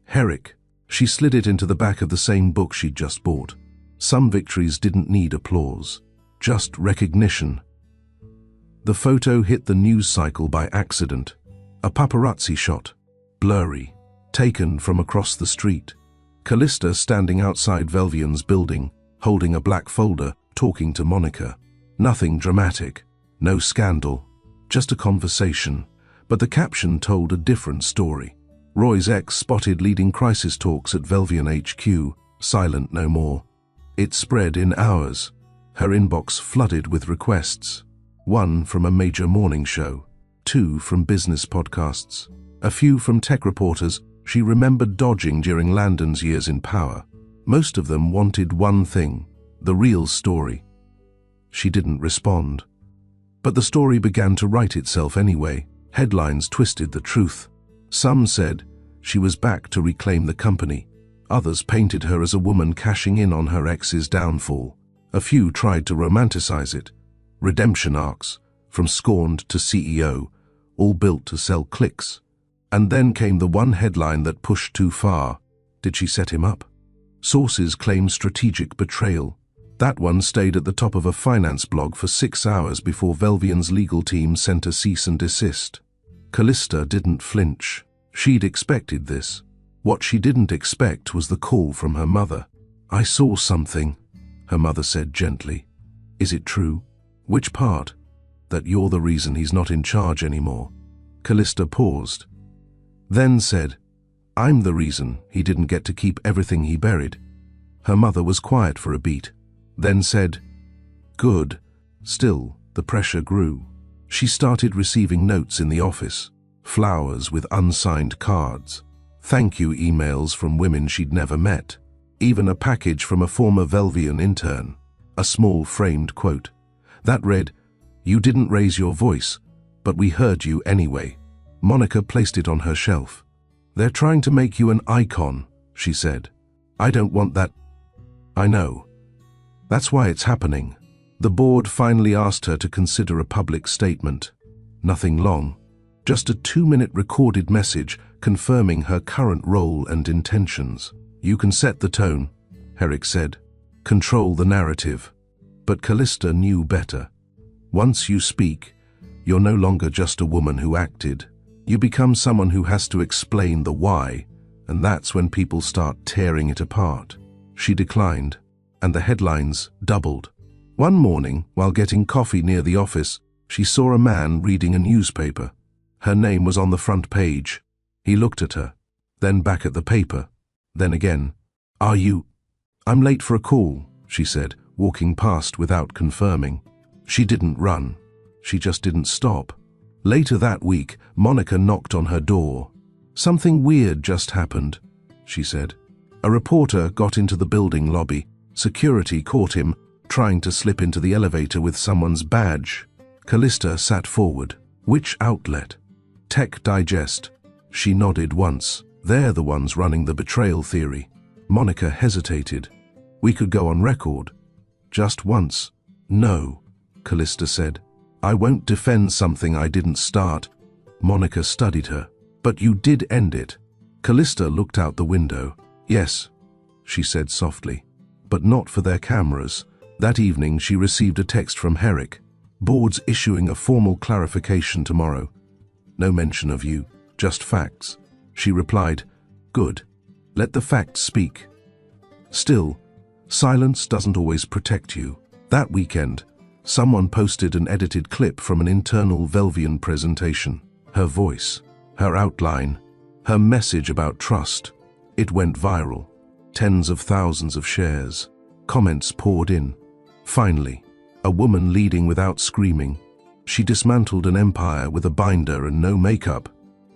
Herrick. She slid it into the back of the same book she'd just bought. Some victories didn't need applause, just recognition. The photo hit the news cycle by accident. A paparazzi shot, blurry, taken from across the street. Callista standing outside Velvian's building, holding a black folder, talking to Monica. Nothing dramatic, no scandal, just a conversation. But the caption told a different story. Roy's ex spotted leading crisis talks at Velvian HQ, silent no more. It spread in hours. Her inbox flooded with requests. 1 from a major morning show, 2 from business podcasts, a few from tech reporters she remembered dodging during Landon's years in power. Most of them wanted one thing, the real story. She didn't respond. But the story began to write itself anyway. Headlines twisted the truth. Some said she was back to reclaim the company. Others painted her as a woman cashing in on her ex's downfall. A few tried to romanticize it. Redemption arcs, from scorned to CEO, all built to sell clicks. And then came the one headline that pushed too far. Did she set him up? Sources claim strategic betrayal. That one stayed at the top of a finance blog for 6 hours before Velvian's legal team sent a cease and desist. Callista didn't flinch. She'd expected this. What she didn't expect was the call from her mother. "I saw something," her mother said gently. "Is it true?" "Which part?" "That you're the reason he's not in charge anymore." Callista paused, then said, "I'm the reason he didn't get to keep everything he buried." Her mother was quiet for a beat, then said, "Good." Still, the pressure grew. She started receiving notes in the office, flowers with unsigned cards, thank you emails from women she'd never met, even a package from a former Velvian intern, a small framed quote. That read, "You didn't raise your voice, but we heard you anyway." Monica placed it on her shelf. "They're trying to make you an icon," she said. "I don't want that." "I know. That's why it's happening." The board finally asked her to consider a public statement. Nothing long, just a 2-minute recorded message confirming her current role and intentions. "You can set the tone," Herrick said. "Control the narrative." But Callista knew better. Once you speak, you're no longer just a woman who acted. You become someone who has to explain the why, and that's when people start tearing it apart. She declined, and the headlines doubled. One morning, while getting coffee near the office, she saw a man reading a newspaper. Her name was on the front page. He looked at her, then back at the paper, then again. "Are you?" "I'm late for a call," she said, walking past without confirming. She didn't run. She just didn't stop. Later that week, Monica knocked on her door. "Something weird just happened," she said. A reporter got into the building lobby. Security caught him, trying to slip into the elevator with someone's badge. Callista sat forward. "Which outlet?" "Tech Digest." She nodded once. "They're the ones running the betrayal theory." Monica hesitated. "We could go on record." "Just once." "No," Callista said. "I won't defend something I didn't start." Monica studied her. "But you did end it." Callista looked out the window. "Yes," she said softly, "but not for their cameras." That evening she received a text from Herrick. "Board's issuing a formal clarification tomorrow. No mention of you, just facts." She replied, "Good. Let the facts speak." Still, silence doesn't always protect you. That weekend, someone posted an edited clip from an internal Velvian presentation. Her voice, her outline, her message about trust. It went viral. Tens of thousands of shares. Comments poured in. Finally, a woman leading without screaming. She dismantled an empire with a binder and no makeup.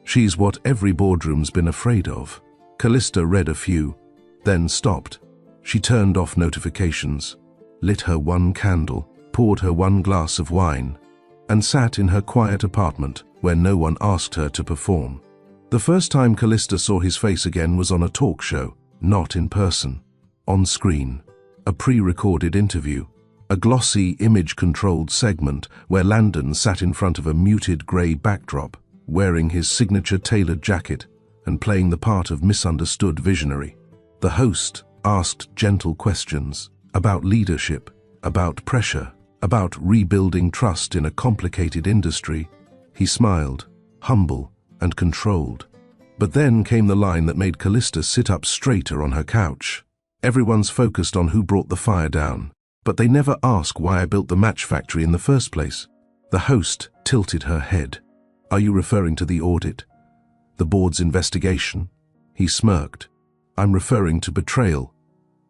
She's what every boardroom's been afraid of. Callista read a few, then stopped. She turned off notifications, lit her one candle, poured her one glass of wine, and sat in her quiet apartment where no one asked her to perform. The first time Callista saw his face again was on a talk show, not in person. On screen, a pre-recorded interview, a glossy, image-controlled segment where Landon sat in front of a muted grey backdrop, wearing his signature tailored jacket and playing the part of misunderstood visionary. The host asked gentle questions about leadership, about pressure, about rebuilding trust in a complicated industry. He smiled, humble and controlled. But then came the line that made Callista sit up straighter on her couch. Everyone's focused on who brought the fire down, but they never ask why I built the match factory in the first place. The host tilted her head. Are you referring to the audit? The board's investigation? He smirked. I'm referring to betrayal,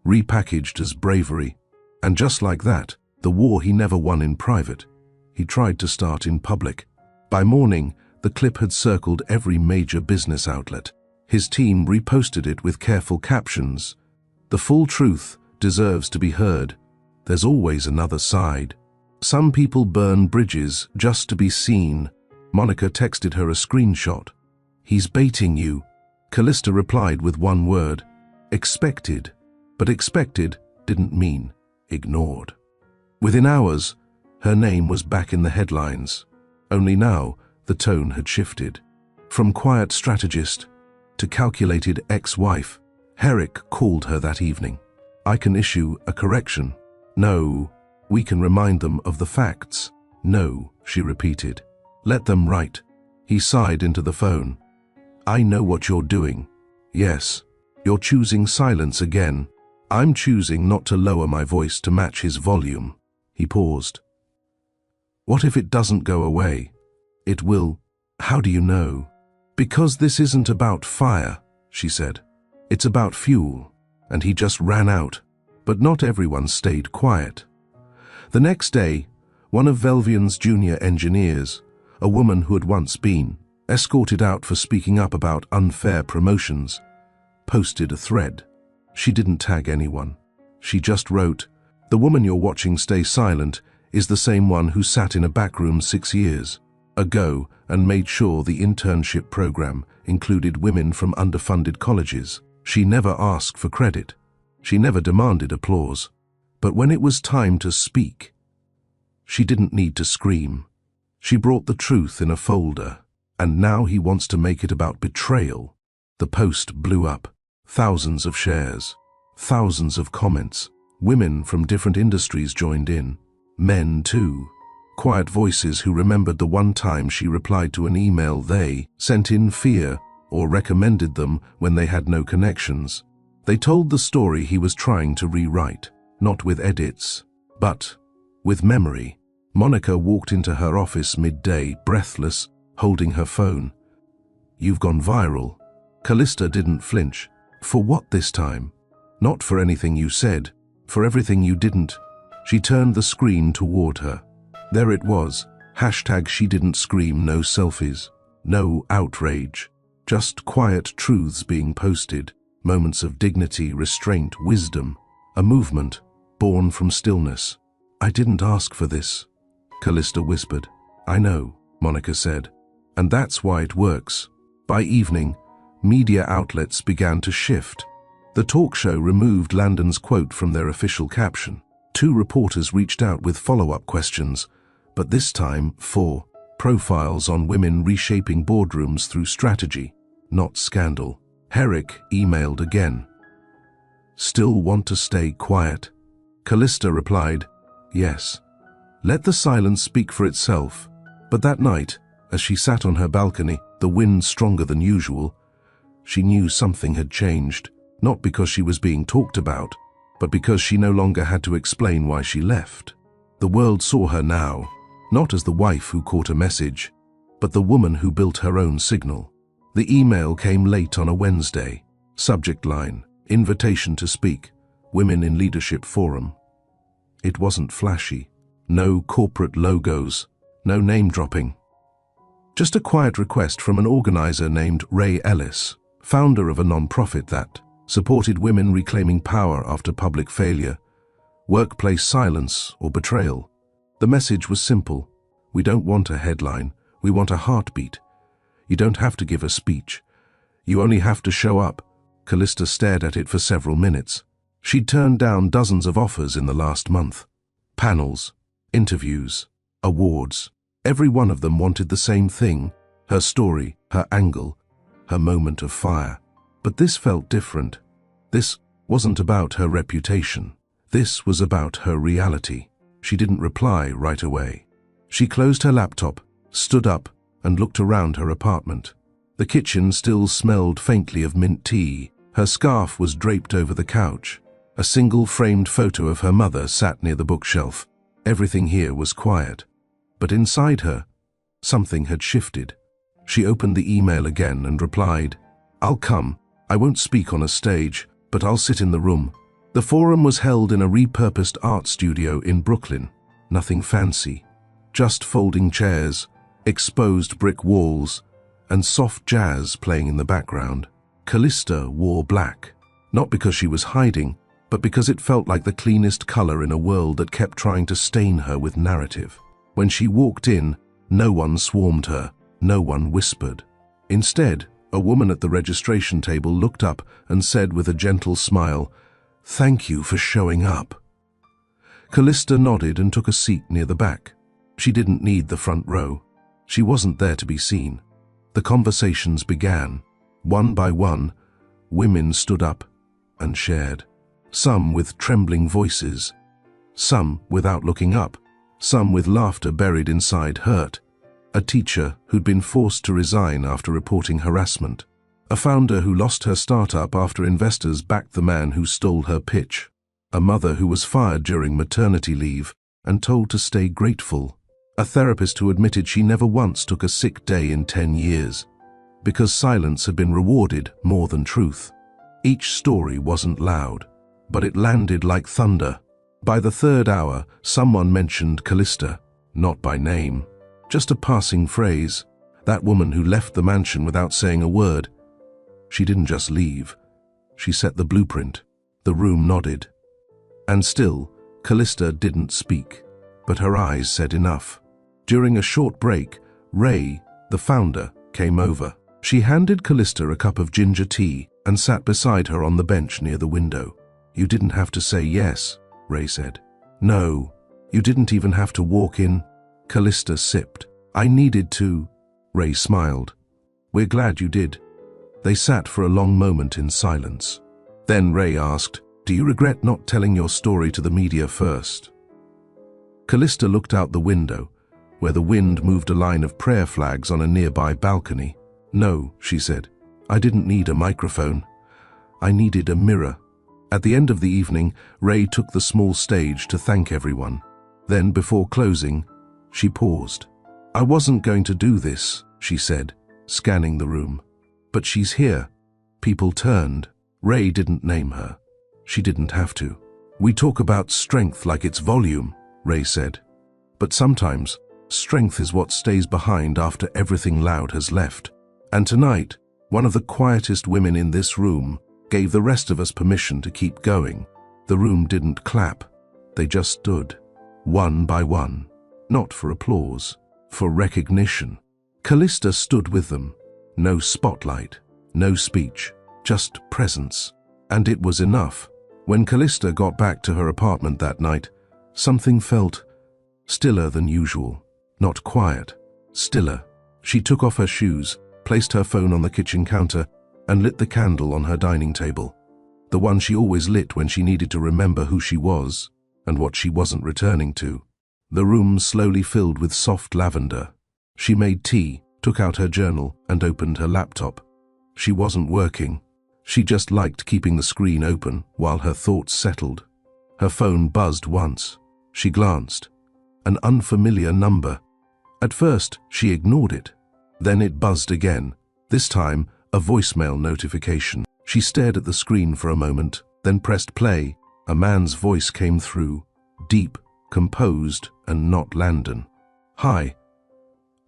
repackaged as bravery. And just like that, the war he never won in private, he tried to start in public. By morning, the clip had circled every major business outlet. His team reposted it with careful captions. The full truth deserves to be heard. There's always another side. Some people burn bridges just to be seen. Monica texted her a screenshot. He's baiting you. Callista replied with one word. Expected. But expected didn't mean ignored. Within hours, her name was back in the headlines. Only now, the tone had shifted. From quiet strategist to calculated ex-wife, Herrick called her that evening. I can issue a correction. No, we can remind them of the facts. No, she repeated. Let them write. He sighed into the phone. I know what you're doing. Yes, you're choosing silence again. I'm choosing not to lower my voice to match his volume. He paused. What if it doesn't go away? It will. How do you know? Because this isn't about fire, she said. It's about fuel. And he just ran out. But not everyone stayed quiet. The next day, one of Velvian's junior engineers, a woman who had once been escorted out for speaking up about unfair promotions, posted a thread. She didn't tag anyone. She just wrote, "The woman you're watching stay silent is the same one who sat in a back room 6 years ago and made sure the internship program included women from underfunded colleges. She never asked for credit. She never demanded applause. But when it was time to speak, she didn't need to scream. She brought the truth in a folder. And now he wants to make it about betrayal." The post blew up. Thousands of shares. Thousands of comments. Women from different industries joined in. Men too. Quiet voices who remembered the one time she replied to an email they sent in fear or recommended them when they had no connections. They told the story he was trying to rewrite, not with edits, but with memory. Monica walked into her office midday, breathless, holding her phone. You've gone viral. Callista didn't flinch. For what this time? Not for anything you said, for everything you didn't. She turned the screen toward her. There it was. Hashtag she didn't scream, no selfies. No outrage. Just quiet truths being posted. Moments of dignity, restraint, wisdom. A movement born from stillness. I didn't ask for this, Callista whispered. I know, Monica said. And that's why it works. By evening, media outlets began to shift. The talk show removed Landon's quote from their official caption. 2 reporters reached out with follow-up questions, but this time for profiles on women reshaping boardrooms through strategy, not scandal. Herrick emailed again. Still want to stay quiet? Callista replied, yes. Let the silence speak for itself. But that night, as she sat on her balcony, the wind stronger than usual, she knew something had changed, not because she was being talked about, but because she no longer had to explain why she left. The world saw her now, not as the wife who caught a message, but the woman who built her own signal. The email came late on a Wednesday. Subject line, invitation to speak, Women in Leadership Forum. It wasn't flashy. No corporate logos, no name dropping. Just a quiet request from an organizer named Ray Ellis, founder of a non-profit that supported women reclaiming power after public failure, workplace silence or betrayal. The message was simple. We don't want a headline, we want a heartbeat. You don't have to give a speech. You only have to show up. Callista stared at it for several minutes. She'd turned down dozens of offers in the last month. Panels, interviews, awards. Every one of them wanted the same thing, her story, her angle, her moment of fire. But this felt different. This wasn't about her reputation. This was about her reality. She didn't reply right away. She closed her laptop, stood up, and looked around her apartment. The kitchen still smelled faintly of mint tea. Her scarf was draped over the couch. A single framed photo of her mother sat near the bookshelf. Everything here was quiet. But inside her, something had shifted. She opened the email again and replied, "I'll come. I won't speak on a stage, but I'll sit in the room." The forum was held in a repurposed art studio in Brooklyn. Nothing fancy. Just folding chairs, exposed brick walls, and soft jazz playing in the background. Callista wore black, not because she was hiding, but because it felt like the cleanest color in a world that kept trying to stain her with narrative. When she walked in, no one swarmed her, no one whispered. Instead, a woman at the registration table looked up and said with a gentle smile, "Thank you for showing up." Callista nodded and took a seat near the back. She didn't need the front row. She wasn't there to be seen. The conversations began. One by one, women stood up and shared. Some with trembling voices, some without looking up, some with laughter buried inside hurt. A teacher who'd been forced to resign after reporting harassment. A founder who lost her startup after investors backed the man who stole her pitch. A mother who was fired during maternity leave and told to stay grateful. A therapist who admitted she never once took a sick day in 10 years. Because silence had been rewarded more than truth. Each story wasn't loud, but it landed like thunder. By the third hour, someone mentioned Callista, not by name. Just a passing phrase. That woman who left the mansion without saying a word. She didn't just leave. She set the blueprint. The room nodded. And still, Callista didn't speak, but her eyes said enough. During a short break, Ray, the founder, came over. She handed Callista a cup of ginger tea and sat beside her on the bench near the window. "You didn't have to say yes," Ray said. "No, you didn't even have to walk in." Callista sipped. "I needed to." Ray smiled. "We're glad you did." They sat for a long moment in silence. Then Ray asked, "Do you regret not telling your story to the media first?" Callista looked out the window, where the wind moved a line of prayer flags on a nearby balcony. "No," she said. "I didn't need a microphone. I needed a mirror." At the end of the evening, Ray took the small stage to thank everyone. Then, before closing, she paused. "I wasn't going to do this," she said, scanning the room. "But she's here." People turned. Ray didn't name her. She didn't have to. "We talk about strength like it's volume," Ray said. "But sometimes, strength is what stays behind after everything loud has left. And tonight, one of the quietest women in this room gave the rest of us permission to keep going." The room didn't clap. They just stood, one by one. Not for applause, for recognition. Callista stood with them. No spotlight, no speech, just presence. And it was enough. When Callista got back to her apartment that night, something felt stiller than usual. Not quiet, stiller. She took off her shoes, placed her phone on the kitchen counter, and lit the candle on her dining table. The one she always lit when she needed to remember who she was and what she wasn't returning to. The room slowly filled with soft lavender. She made tea, took out her journal, and opened her laptop. She wasn't working. She just liked keeping the screen open while her thoughts settled. Her phone buzzed once. She glanced. An unfamiliar number. At first, she ignored it. Then it buzzed again. This time, a voicemail notification. She stared at the screen for a moment, then pressed play. A man's voice came through, deep, composed, and not Landon. "Hi.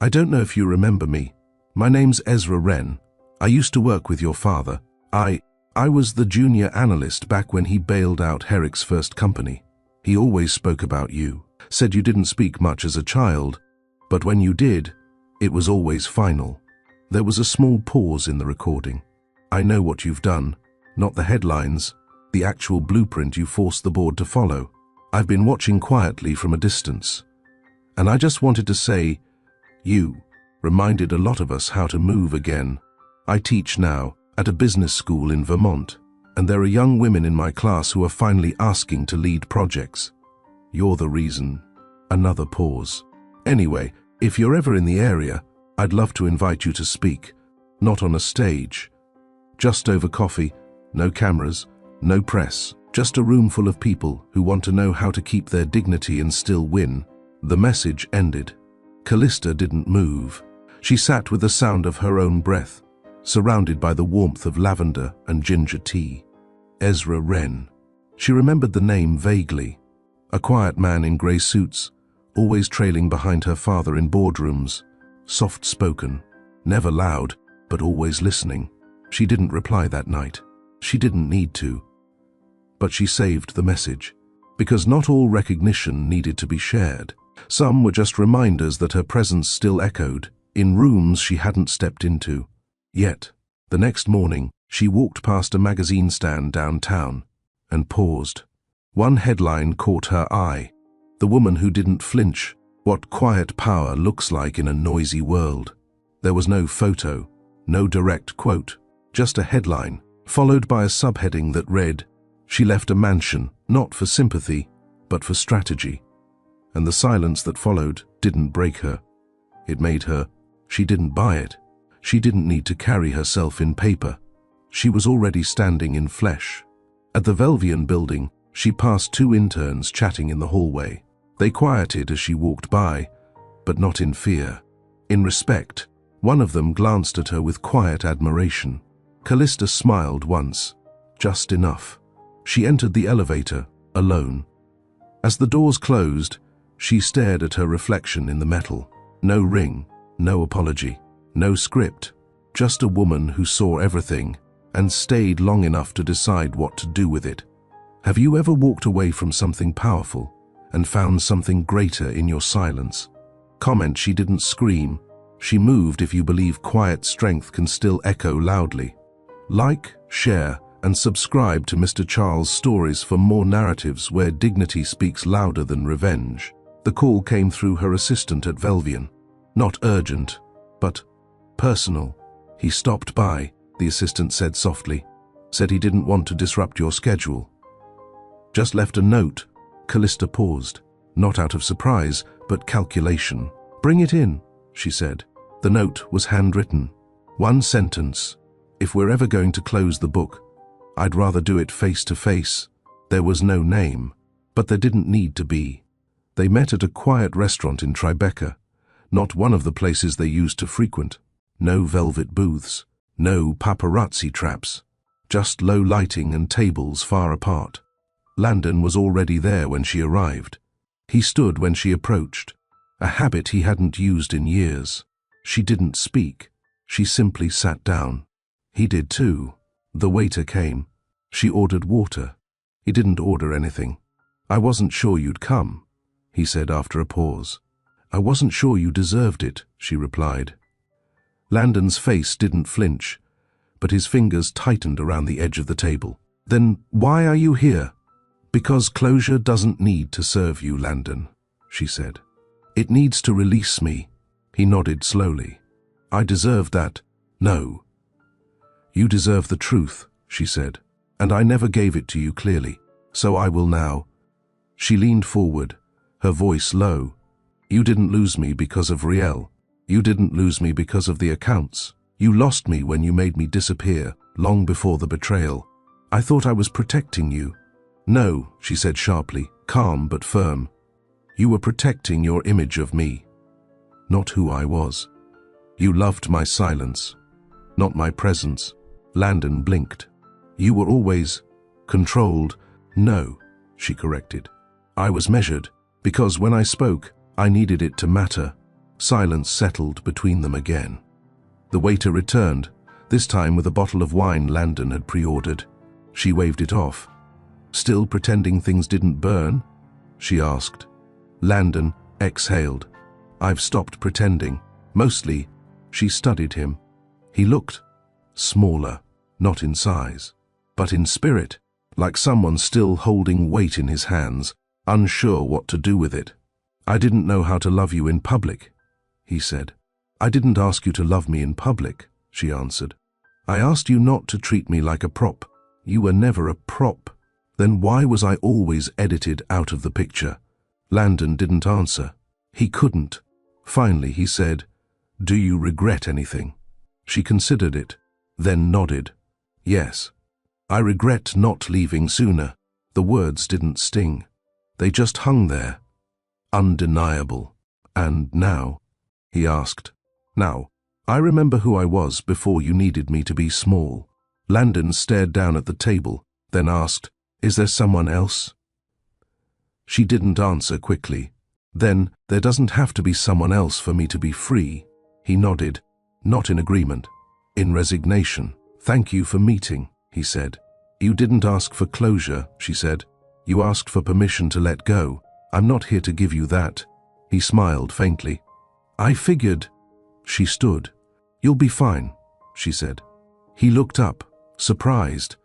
I don't know if you remember me. My name's Ezra Wren. I used to work with your father. I was the junior analyst back when he bailed out Herrick's first company. He always spoke about you, said you didn't speak much as a child, but when you did, it was always final." There was a small pause in the recording. "I know what you've done, not the headlines, the actual blueprint you forced the board to follow. I've been watching quietly from a distance. And I just wanted to say, you reminded a lot of us how to move again. I teach now at a business school in Vermont, and there are young women in my class who are finally asking to lead projects. You're the reason. Another pause. Anyway, if you're ever in the area, I'd love to invite you to speak. Not on a stage. Just over coffee, no cameras, no press, just a room full of people who want to know how to keep their dignity and still win. The message ended. Callista didn't move. She sat with the sound of her own breath, surrounded by the warmth of lavender and ginger tea. Ezra Wren. She remembered the name vaguely. A quiet man in grey suits, always trailing behind her father in boardrooms, soft-spoken, never loud, but always listening. She didn't reply that night. She didn't need to. But she saved the message, because not all recognition needed to be shared. Some were just reminders that her presence still echoed, in rooms she hadn't stepped into. Yet, the next morning, she walked past a magazine stand downtown and paused. One headline caught her eye. The woman who didn't flinch. What quiet power looks like in a noisy world. There was no photo, no direct quote, just a headline, followed by a subheading that read, "She left a mansion, not for sympathy, but for strategy." And the silence that followed didn't break her. It made her. She didn't buy it. She didn't need to carry herself in paper. She was already standing in flesh. At the Velvian building, she passed two interns chatting in the hallway. They quieted as she walked by, but not in fear. In respect, one of them glanced at her with quiet admiration. Callista smiled once, just enough. She entered the elevator, alone. As the doors closed, she stared at her reflection in the metal. No ring, no apology, no script, just a woman who saw everything and stayed long enough to decide what to do with it. Have you ever walked away from something powerful and found something greater in your silence? Comment she didn't scream. She moved if you believe quiet strength can still echo loudly. Like, share, and subscribe to Mr. Charles' Stories for more narratives where dignity speaks louder than revenge. The call came through her assistant at Velvian. Not urgent, but personal. He stopped by, the assistant said softly. Said he didn't want to disrupt your schedule. Just left a note. Callista paused, not out of surprise, but calculation. Bring it in, she said. The note was handwritten. One sentence. If we're ever going to close the book, I'd rather do it face to face. There was no name, but there didn't need to be. They met at a quiet restaurant in Tribeca, not one of the places they used to frequent. No velvet booths, no paparazzi traps, just low lighting and tables far apart. Landon was already there when she arrived. He stood when she approached, a habit he hadn't used in years. She didn't speak. She simply sat down. He did too. The waiter came. She ordered water. He didn't order anything. I wasn't sure you'd come, he said after a pause. I wasn't sure you deserved it, she replied. Landon's face didn't flinch, but his fingers tightened around the edge of the table. Then why are you here? Because closure doesn't need to serve you, Landon, she said. It needs to release me. He nodded slowly. I deserve that. No. You deserve the truth, she said, and I never gave it to you clearly, so I will now. She leaned forward, her voice low. You didn't lose me because of Riel. You didn't lose me because of the accounts. You lost me when you made me disappear, long before the betrayal. I thought I was protecting you. No, she said sharply, calm but firm. You were protecting your image of me, not who I was. You loved my silence, not my presence. Landon blinked. You were always controlled. No, she corrected. I was measured, because when I spoke, I needed it to matter. Silence settled between them again. The waiter returned, this time with a bottle of wine Landon had pre-ordered. She waved it off. Still pretending things didn't burn? She asked. Landon exhaled. I've stopped pretending. Mostly, she studied him. He looked smaller, not in size, but in spirit, like someone still holding weight in his hands, unsure what to do with it. I didn't know how to love you in public, he said. I didn't ask you to love me in public, she answered. I asked you not to treat me like a prop. You were never a prop. Then why was I always edited out of the picture? Landon didn't answer. He couldn't. Finally, he said, "Do you regret anything?" She considered it, then nodded. "Yes. I regret not leaving sooner." The words didn't sting. They just hung there, undeniable. "And now?" he asked. "Now, I remember who I was before you needed me to be small." Landon stared down at the table, then asked, "Is there someone else?" She didn't answer quickly. "Then, there doesn't have to be someone else for me to be free." He nodded, not in agreement, in resignation. "Thank you for meeting," he said. "You didn't ask for closure," she said. "You asked for permission to let go. I'm not here to give you that." He smiled faintly. "I figured." She stood. "You'll be fine," she said. He looked up, surprised.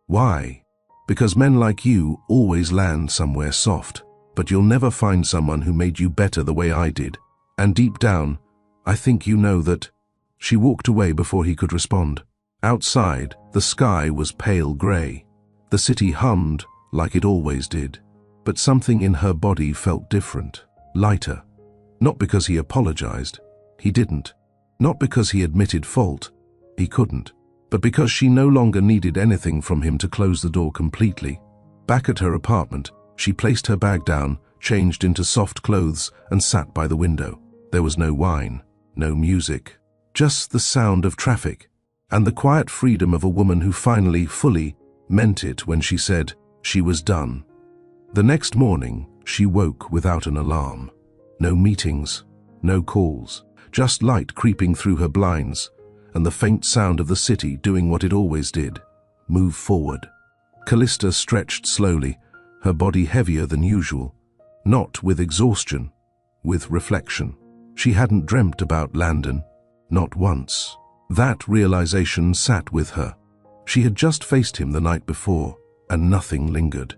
"Why?" "Because men like you always land somewhere soft, but you'll never find someone who made you better the way I did. And deep down, I think you know that." She walked away before he could respond. Outside, the sky was pale grey. The city hummed like it always did, but something in her body felt different, lighter. Not because he apologized. He didn't. Not because he admitted fault. He couldn't. But because she no longer needed anything from him to close the door completely. Back at her apartment, she placed her bag down, changed into soft clothes, and sat by the window. There was no wine, no music, just the sound of traffic, and the quiet freedom of a woman who finally, fully, meant it when she said she was done. The next morning, she woke without an alarm. No meetings, no calls, just light creeping through her blinds, and the faint sound of the city doing what it always did, move forward. Callista stretched slowly, her body heavier than usual, not with exhaustion, with reflection. She hadn't dreamt about Landon, not once. That realization sat with her. She had just faced him the night before, and nothing lingered.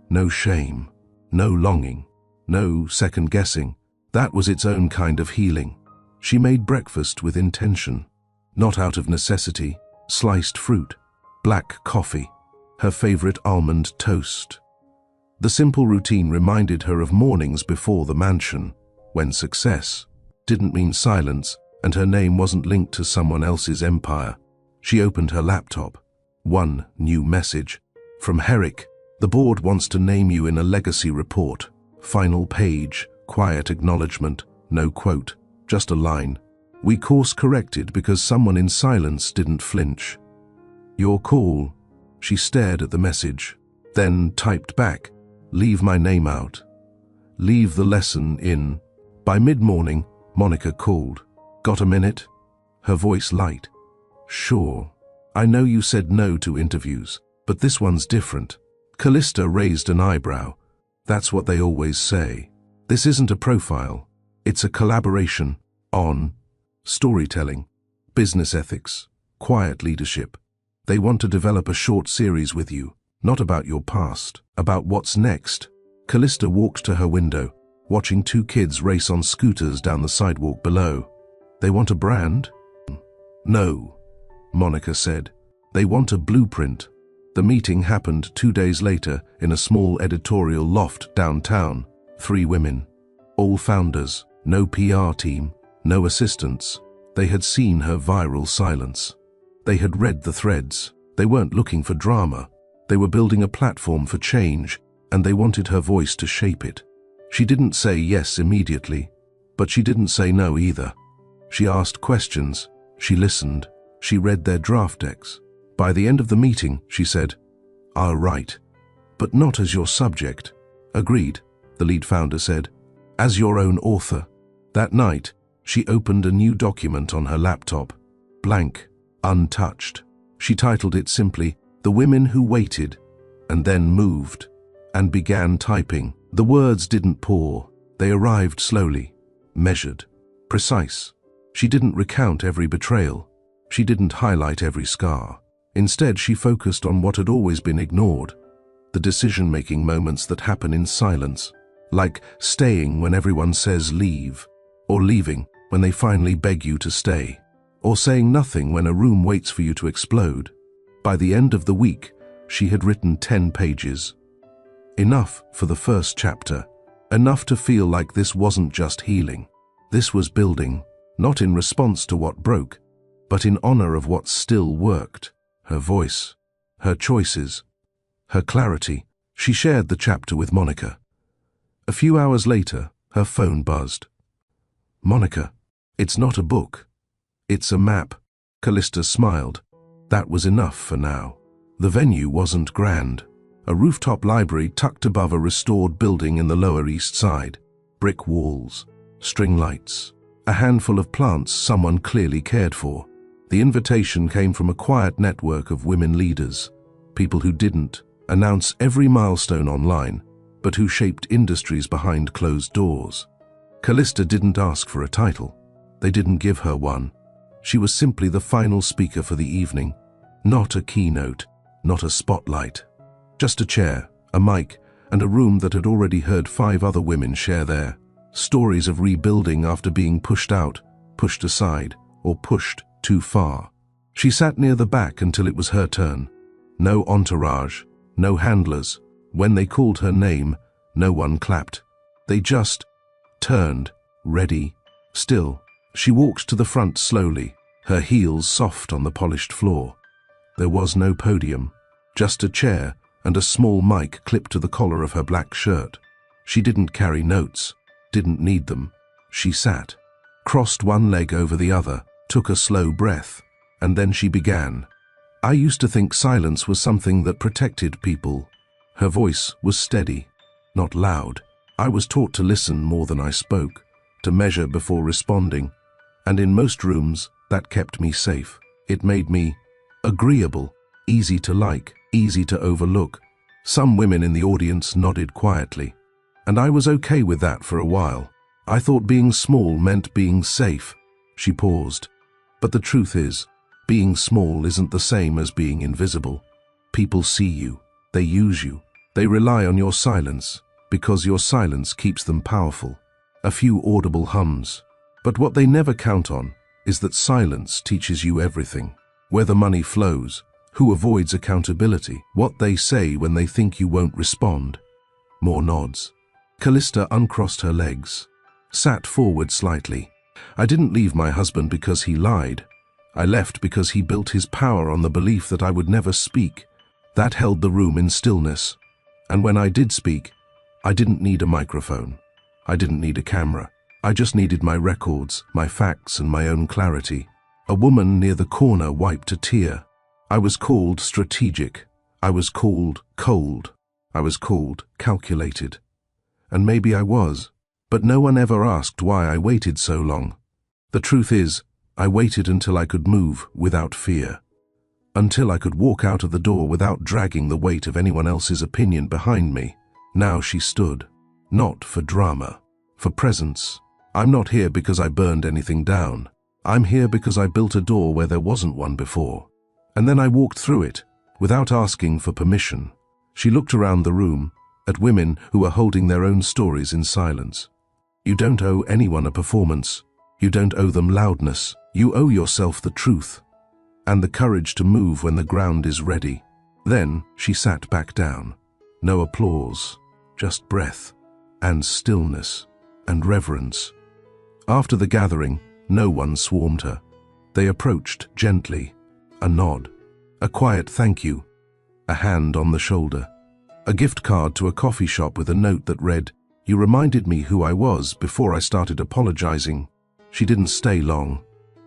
No shame, no longing, no second-guessing. That was its own kind of healing. She made breakfast with intention, not out of necessity. Sliced fruit, black coffee, her favorite almond toast. The simple routine reminded her of mornings before the mansion, when success didn't mean silence and her name wasn't linked to someone else's empire. She opened her laptop. One new message. From Herrick, "The board wants to name you in a legacy report." Final page, quiet acknowledgement, no quote, just a line. "We course corrected because someone in silence didn't flinch." "Your call." She stared at the message, then typed back, "Leave my name out. Leave the lesson in." By mid-morning, Monica called. "Got a minute?" Her voice light. "Sure. I know you said no to interviews, but this one's different." Callista raised an eyebrow. "That's what they always say. This isn't a profile. It's a collaboration on storytelling, business ethics, quiet leadership. They want to develop a short series with you, not about your past, about what's next." Callista walked to her window, watching two kids race on scooters down the sidewalk below. "They want a brand?" "No," Monica said. "They want a blueprint." The meeting happened 2 days later in a small editorial loft downtown. 3 women, all founders, no PR team, no assistants. They had seen her viral silence. They had read the threads. They weren't looking for drama. They were building a platform for change, and they wanted her voice to shape it. She didn't say yes immediately, but she didn't say no either. She asked questions. She listened. She read their draft decks. By the end of the meeting, she said, "I'll write, but not as your subject." "Agreed," the lead founder said. "As your own author." That night, she opened a new document on her laptop, blank, untouched. She titled it simply, "The Women Who Waited," and then moved, and began typing. The words didn't pour. They arrived slowly, measured, precise. She didn't recount every betrayal. She didn't highlight every scar. Instead, she focused on what had always been ignored, the decision-making moments that happen in silence, like staying when everyone says leave, or leaving when they finally beg you to stay, or saying nothing when a room waits for you to explode. By the end of the week, she had written 10 pages. Enough for the first chapter, Enough to feel like this wasn't just healing. This was building, not in response to what broke, but in honor of what still worked. Her voice, her choices, her clarity. She shared the chapter with Monica. A few hours later, her phone buzzed. "Monica, it's not a book. It's a map." Callista smiled. That was enough for now. The venue wasn't grand. A rooftop library tucked above a restored building in the Lower East Side. Brick walls, string lights, a handful of plants someone clearly cared for. The invitation came from a quiet network of women leaders, people who didn't announce every milestone online, but who shaped industries behind closed doors. Callista didn't ask for a title. They didn't give her one. She was simply the final speaker for the evening. Not a keynote, not a spotlight. Just a chair, a mic, and a room that had already heard 5 other women share their stories of rebuilding after being pushed out, pushed aside, or pushed too far. She sat near the back until it was her turn. No entourage, no handlers. When they called her name, no one clapped. They just turned, ready, still. She walked to the front slowly, her heels soft on the polished floor. There was no podium, just a chair and a small mic clipped to the collar of her black shirt. She didn't carry notes, didn't need them. She sat, crossed one leg over the other, took a slow breath, and then she began. "I used to think silence was something that protected people." Her voice was steady, not loud. "I was taught to listen more than I spoke, to measure before responding, and in most rooms, that kept me safe. It made me agreeable, easy to like, easy to overlook." Some women in the audience nodded quietly, and I was okay with that for a while. I thought being small meant being safe. She paused. But the truth is, being small isn't the same as being invisible. People see you, they use you, they rely on your silence, because your silence keeps them powerful. A few audible hums. But what they never count on is that silence teaches you everything. Where the money flows, who avoids accountability, what they say when they think you won't respond. More nods. Callista uncrossed her legs, sat forward slightly. "I didn't leave my husband because he lied. I left because he built his power on the belief that I would never speak. That held the room in stillness. And when I did speak, I didn't need a microphone. I didn't need a camera. I just needed my records, my facts, and my own clarity." A woman near the corner wiped a tear. "I was called strategic. I was called cold. I was called calculated. And maybe I was. But no one ever asked why I waited so long. The truth is, I waited until I could move without fear. Until I could walk out of the door without dragging the weight of anyone else's opinion behind me." Now she stood. Not for drama, for presence. "I'm not here because I burned anything down. I'm here because I built a door where there wasn't one before. And then I walked through it, without asking for permission." She looked around the room, at women who were holding their own stories in silence. You don't owe anyone a performance. You don't owe them loudness. You owe yourself the truth, and the courage to move when the ground is ready. Then she sat back down. No applause, just breath, and stillness, and reverence. After the gathering, no one swarmed her. They approached gently, a nod, a quiet thank you, a hand on the shoulder, a gift card to a coffee shop with a note that read, "You reminded me who I was before I started apologizing." She didn't stay long.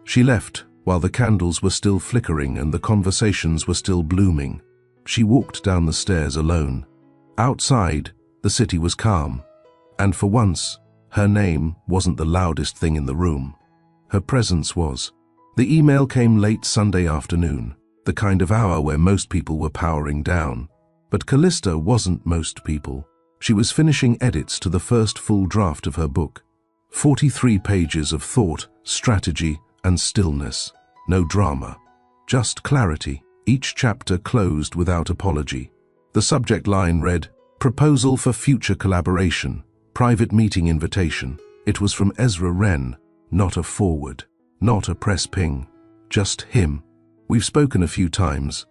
She left while the candles were still flickering and the conversations were still blooming. She walked down the stairs alone. Outside, the city was calm, and for once, her name wasn't the loudest thing in the room. Her presence was. The email came late Sunday afternoon, the kind of hour where most people were powering down. But Callista wasn't most people. She was finishing edits to the first full draft of her book. 43 pages of thought, strategy, and stillness. No drama, just clarity. Each chapter closed without apology. The subject line read, "Proposal for future collaboration, private meeting invitation." It was from Ezra Wren, not a forward, not a press ping, just him. "We've spoken a few times.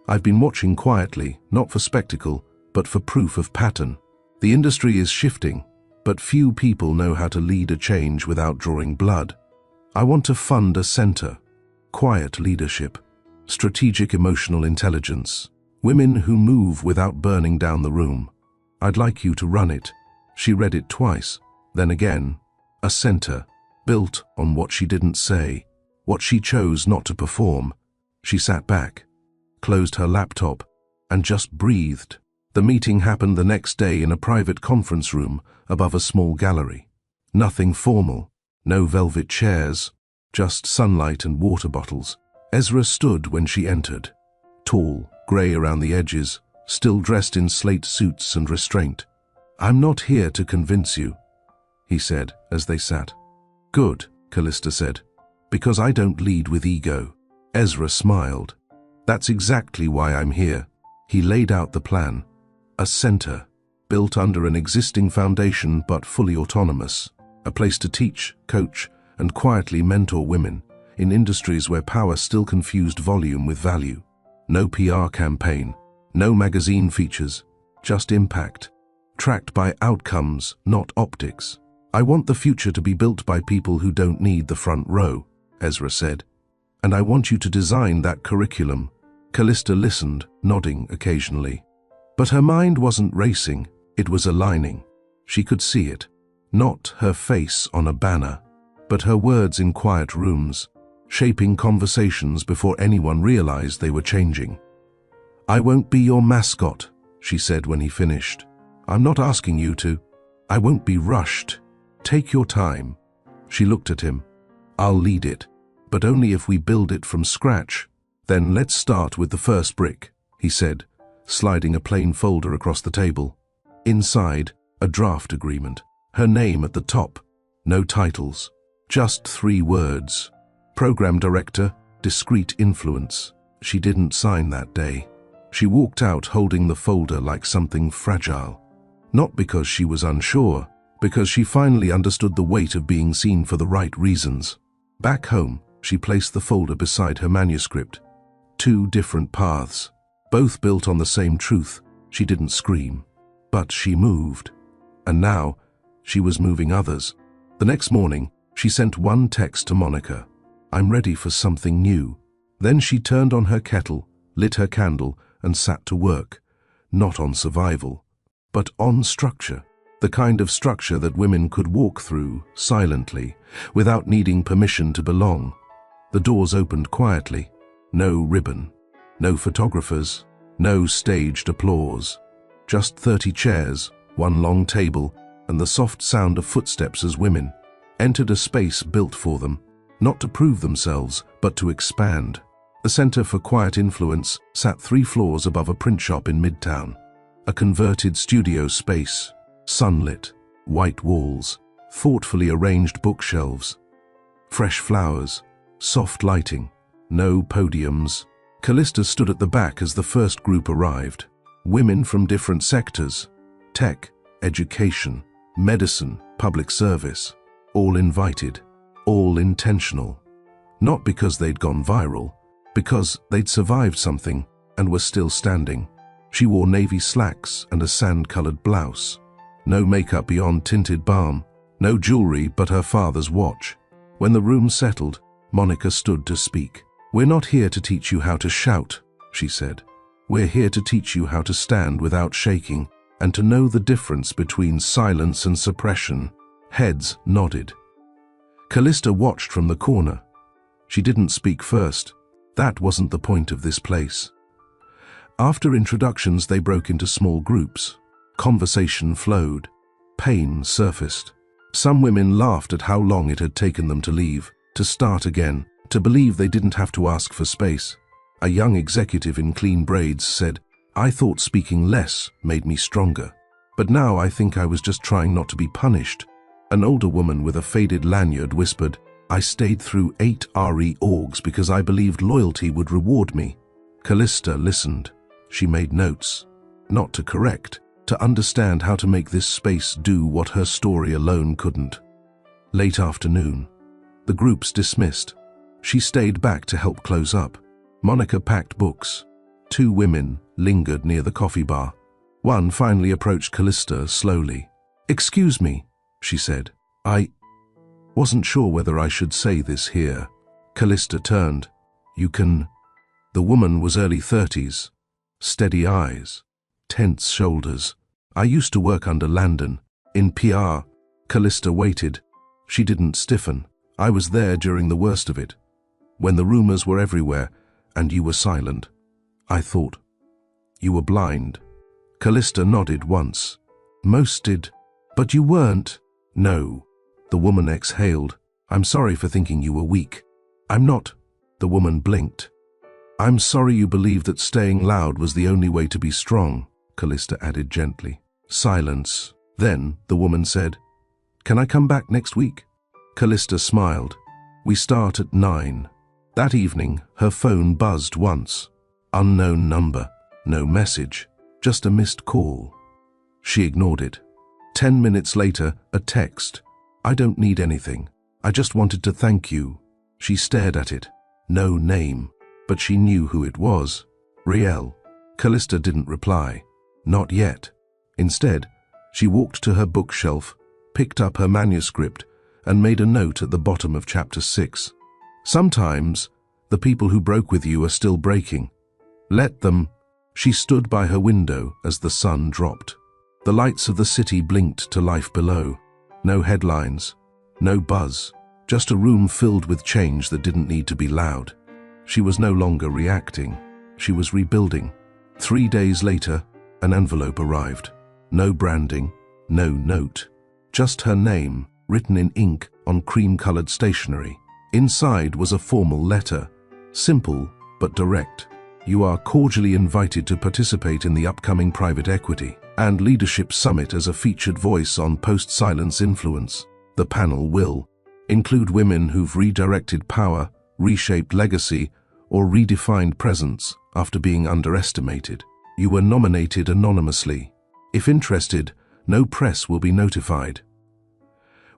I've been watching quietly, not for spectacle, but for proof of pattern. The industry is shifting, but few people know how to lead a change without drawing blood. I want to fund a center, quiet leadership, strategic emotional intelligence, women who move without burning down the room. I'd like you to run it. She read it twice, then again. A center, built on what she didn't say, what she chose not to perform. She sat back, closed her laptop, and just breathed. The meeting happened the next day in a private conference room above a small gallery. Nothing formal, no velvet chairs, just sunlight and water bottles. Ezra stood when she entered, tall, grey around the edges, still dressed in slate suits and restraint. "I'm not here to convince you," he said as they sat. "Good," Callista said, "because I don't lead with ego." Ezra smiled. "That's exactly why I'm here." He laid out the plan. A center, built under an existing foundation but fully autonomous. A place to teach, coach, and quietly mentor women in industries where power still confused volume with value. No PR campaign, no magazine features, just impact, tracked by outcomes, not optics. "I want the future to be built by people who don't need the front row," Ezra said. "And I want you to design that curriculum." Callista listened, nodding occasionally. But her mind wasn't racing, it was aligning. She could see it. Not her face on a banner, but her words in quiet rooms, shaping conversations before anyone realized they were changing. "I won't be your mascot," she said when he finished. "I'm not asking you to. I won't be rushed. Take your time." She looked at him. "I'll lead it, but only if we build it from scratch." "Then let's start with the first brick," he said, sliding a plain folder across the table. Inside, a draft agreement. Her name at the top. No titles. Just 3 words. Program Director, Discreet Influence. She didn't sign that day. She walked out holding the folder like something fragile. Not because she was unsure, because she finally understood the weight of being seen for the right reasons. Back home, she placed the folder beside her manuscript. 2 different paths, both built on the same truth. She didn't scream, but she moved. And now, she was moving others. The next morning, she sent one text to Monica. "I'm ready for something new." Then she turned on her kettle, lit her candle, and sat to work. Not on survival, but on structure. The kind of structure that women could walk through, silently, without needing permission to belong. The doors opened quietly. No ribbon, no photographers, no staged applause. Just 30 chairs, one long table, and the soft sound of footsteps as women entered a space built for them, not to prove themselves, but to expand. The Center for Quiet Influence sat 3 floors above a print shop in Midtown. A converted studio space, sunlit, white walls, thoughtfully arranged bookshelves, fresh flowers, soft lighting, no podiums. Callista stood at the back as the first group arrived. Women from different sectors, tech, education, medicine, public service, all invited, all intentional. Not because they'd gone viral, because they'd survived something and were still standing. She wore navy slacks and a sand-colored blouse. No makeup beyond tinted balm, no jewelry but her father's watch. When the room settled, Monica stood to speak. "We're not here to teach you how to shout," she said. "We're here to teach you how to stand without shaking and to know the difference between silence and suppression." Heads nodded. Callista watched from the corner. She didn't speak first. That wasn't the point of this place. After introductions, they broke into small groups. Conversation flowed. Pain surfaced. Some women laughed at how long it had taken them to leave, to start again, to believe they didn't have to ask for space. A young executive in clean braids said, "I thought speaking less made me stronger, but now I think I was just trying not to be punished." An older woman with a faded lanyard whispered, "I stayed through 8 RE orgs because I believed loyalty would reward me." Callista listened. She made notes, not to correct, to understand how to make this space do what her story alone couldn't. Late afternoon. The groups dismissed. She stayed back to help close up. Monica packed books. 2 women lingered near the coffee bar. One finally approached Callista slowly. "Excuse me," she said. I wasn't sure whether I should say this here. Callista turned. You can... The woman was early 30s. Steady eyes. Tense shoulders. I used to work under Landon. In PR. Callista waited. She didn't stiffen. I was there during the worst of it. When the rumors were everywhere, and you were silent. I thought. You were blind. Callista nodded once. Most did. But you weren't. No. The woman exhaled. I'm sorry for thinking you were weak. I'm not. The woman blinked. I'm sorry you believed that staying loud was the only way to be strong, Callista added gently. Silence. Then the woman said, Can I come back next week? Callista smiled. We start at 9. That evening, her phone buzzed once. Unknown number. No message. Just a missed call. She ignored it. 10 minutes later, a text. I don't need anything. I just wanted to thank you. She stared at it. No name. But she knew who it was. Riel. Callista didn't reply. Not yet. Instead, she walked to her bookshelf, picked up her manuscript, and made a note at the bottom of chapter 6. Sometimes, the people who broke with you are still breaking. Let them. She stood by her window as the sun dropped. The lights of the city blinked to life below. No headlines, no buzz, just a room filled with change that didn't need to be loud. She was no longer reacting. She was rebuilding. 3 days later, an envelope arrived. No branding, no note. Just her name, written in ink on cream-colored stationery. Inside was a formal letter. Simple, but direct. You are cordially invited to participate in the upcoming private equity and leadership summit as a featured voice on post-silence influence. The panel will include women who've redirected power, reshaped legacy, or redefined presence after being underestimated. You were nominated anonymously. If interested, no press will be notified.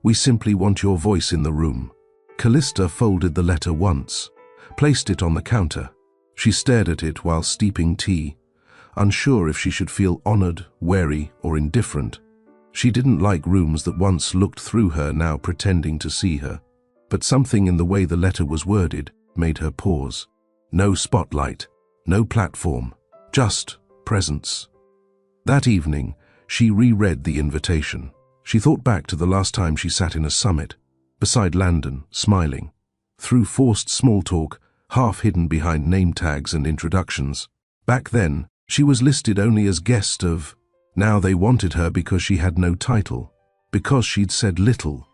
We simply want your voice in the room. Callista folded the letter once, placed it on the counter. She stared at it while steeping tea, unsure if she should feel honored, wary, or indifferent. She didn't like rooms that once looked through her, now pretending to see her. But something in the way the letter was worded made her pause. No spotlight, no platform, just presence. That evening, she reread the invitation. She thought back to the last time she sat in a summit, beside Landon, smiling. Through forced small talk, half hidden behind name tags and introductions. Back then, she was listed only as guest of. Now they wanted her because she had no title, because she'd said little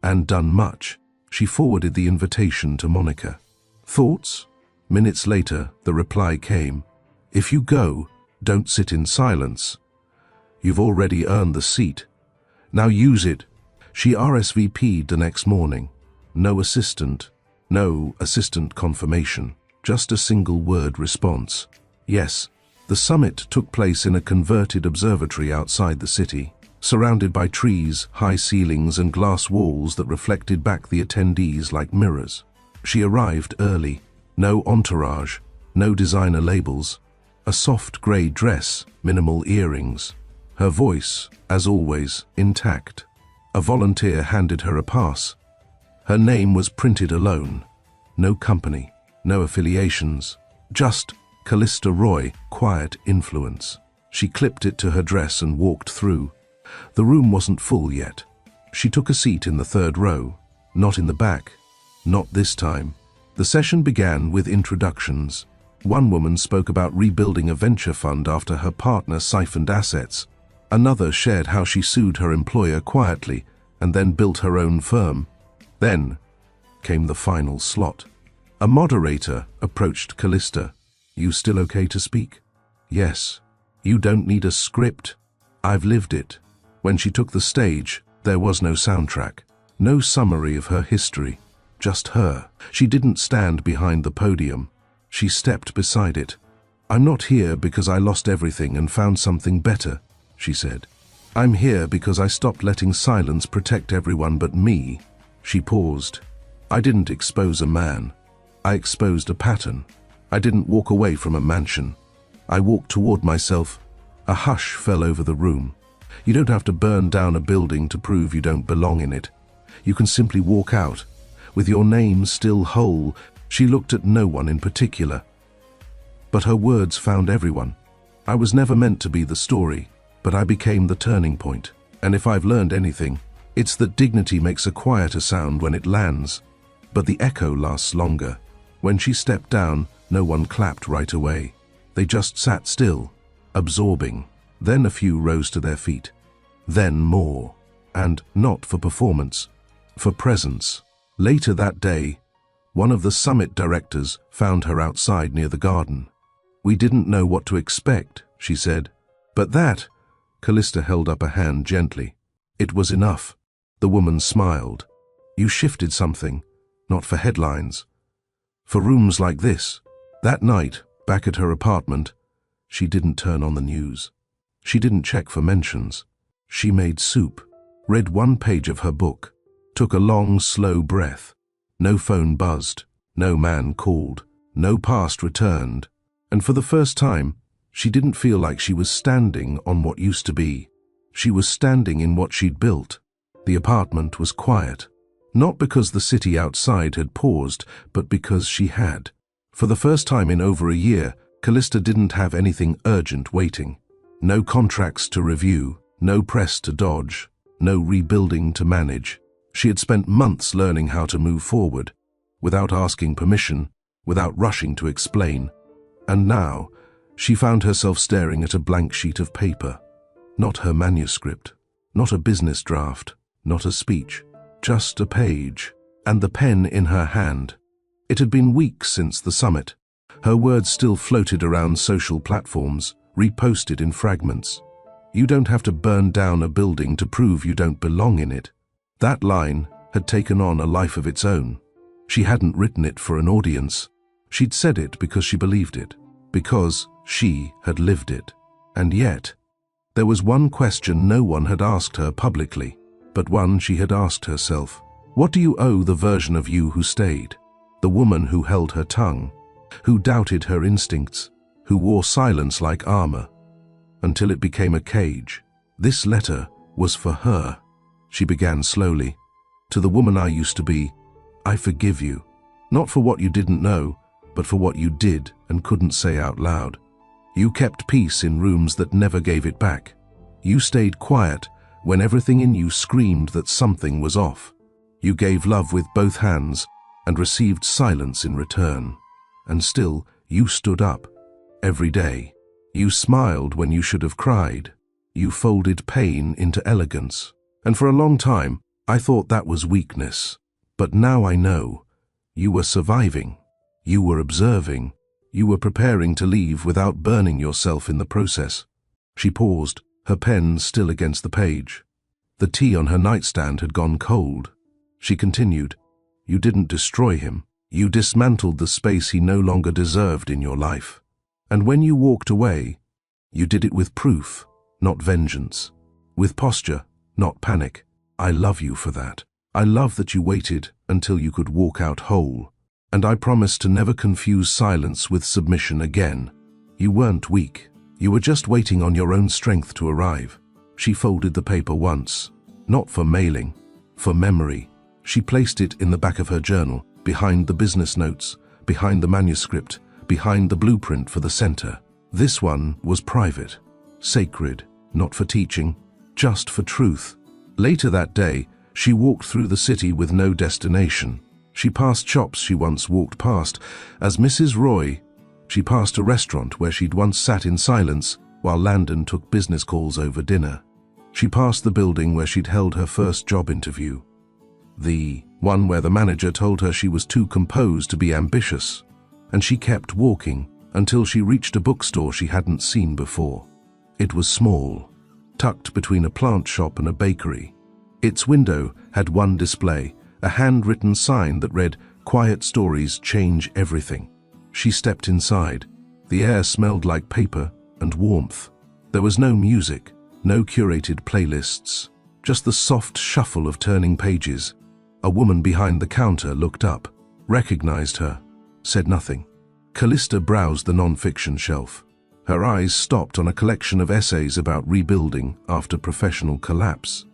and done much. She forwarded the invitation to Monica. Thoughts? Minutes later, the reply came. If you go, don't sit in silence. You've already earned the seat. Now use it. She RSVP'd the next morning. No assistant confirmation, just a single word response. Yes, the summit took place in a converted observatory outside the city, surrounded by trees, high ceilings, and glass walls that reflected back the attendees like mirrors. She arrived early. No entourage, no designer labels. A soft grey dress, minimal earrings. Her voice, as always, intact. A volunteer handed her a pass. Her name was printed alone. No company, no affiliations. Just Callista Roy, quiet influence. She clipped it to her dress and walked through. The room wasn't full yet. She took a seat in the third row. Not in the back. Not this time. The session began with introductions. One woman spoke about rebuilding a venture fund after her partner siphoned assets. Another shared how she sued her employer quietly and then built her own firm. Then came the final slot. A moderator approached Callista. You still okay to speak? Yes. You don't need a script. I've lived it. When she took the stage, there was no soundtrack, no summary of her history. Just her. She didn't stand behind the podium. She stepped beside it. I'm not here because I lost everything and found something better, she said. I'm here because I stopped letting silence protect everyone but me. She paused. I didn't expose a man. I exposed a pattern. I didn't walk away from a mansion. I walked toward myself. A hush fell over the room. You don't have to burn down a building to prove you don't belong in it. You can simply walk out, with your name still whole. She looked at no one in particular, but her words found everyone. I was never meant to be the story, but I became the turning point. And if I've learned anything, it's that dignity makes a quieter sound when it lands, but the echo lasts longer. When she stepped down, no one clapped right away. They just sat still, absorbing. Then a few rose to their feet. Then more. And not for performance, for presence. Later that day, one of the summit directors found her outside near the garden. "We didn't know what to expect," she said. "But that," Callista held up a hand gently. "It was enough." The woman smiled. "You shifted something, not for headlines. For rooms like this." That night, back at her apartment, she didn't turn on the news. She didn't check for mentions. She made soup, read one page of her book, took a long, slow breath. No phone buzzed, no man called, no past returned. And for the first time, she didn't feel like she was standing on what used to be. She was standing in what she'd built. The apartment was quiet, not because the city outside had paused, but because she had. For the first time in over a year, Callista didn't have anything urgent waiting. No contracts to review, no press to dodge, no rebuilding to manage. She had spent months learning how to move forward, without asking permission, without rushing to explain. And now, she found herself staring at a blank sheet of paper. Not her manuscript, not a business draft, not a speech, just a page, and the pen in her hand. It had been weeks since the summit. Her words still floated around social platforms, reposted in fragments. "You don't have to burn down a building to prove you don't belong in it." That line had taken on a life of its own. She hadn't written it for an audience. She'd said it because she believed it, because she had lived it. And yet, there was one question no one had asked her publicly, but one she had asked herself. What do you owe the version of you who stayed? The woman who held her tongue, who doubted her instincts, who wore silence like armor, until it became a cage. This letter was for her. She began slowly. "To the woman I used to be, I forgive you. Not for what you didn't know, but for what you did and couldn't say out loud. You kept peace in rooms that never gave it back. You stayed quiet when everything in you screamed that something was off. You gave love with both hands and received silence in return. And still, you stood up. Every day. You smiled when you should have cried. You folded pain into elegance. And for a long time, I thought that was weakness. But now I know. You were surviving. You were observing. You were preparing to leave without burning yourself in the process." She paused, her pen still against the page. The tea on her nightstand had gone cold. She continued, "You didn't destroy him. You dismantled the space he no longer deserved in your life. And when you walked away, you did it with proof, not vengeance. With posture, not panic. I love you for that. I love that you waited until you could walk out whole. And I promise to never confuse silence with submission again. You weren't weak. You were just waiting on your own strength to arrive." She folded the paper once, not for mailing, for memory. She placed it in the back of her journal, behind the business notes, behind the manuscript, behind the blueprint for the center. This one was private, sacred, not for teaching, just for truth. Later that day, she walked through the city with no destination. She passed shops she once walked past. As Mrs. Roy, she passed a restaurant where she'd once sat in silence while Landon took business calls over dinner. She passed the building where she'd held her first job interview. The one where the manager told her she was too composed to be ambitious. And she kept walking until she reached a bookstore she hadn't seen before. It was small, tucked between a plant shop and a bakery. Its window had one display, a handwritten sign that read, "Quiet stories change everything." She stepped inside. The air smelled like paper and warmth. There was no music, no curated playlists, just the soft shuffle of turning pages. A woman behind the counter looked up, recognized her, said nothing. Callista browsed the non-fiction shelf. Her eyes stopped on a collection of essays about rebuilding after professional collapse.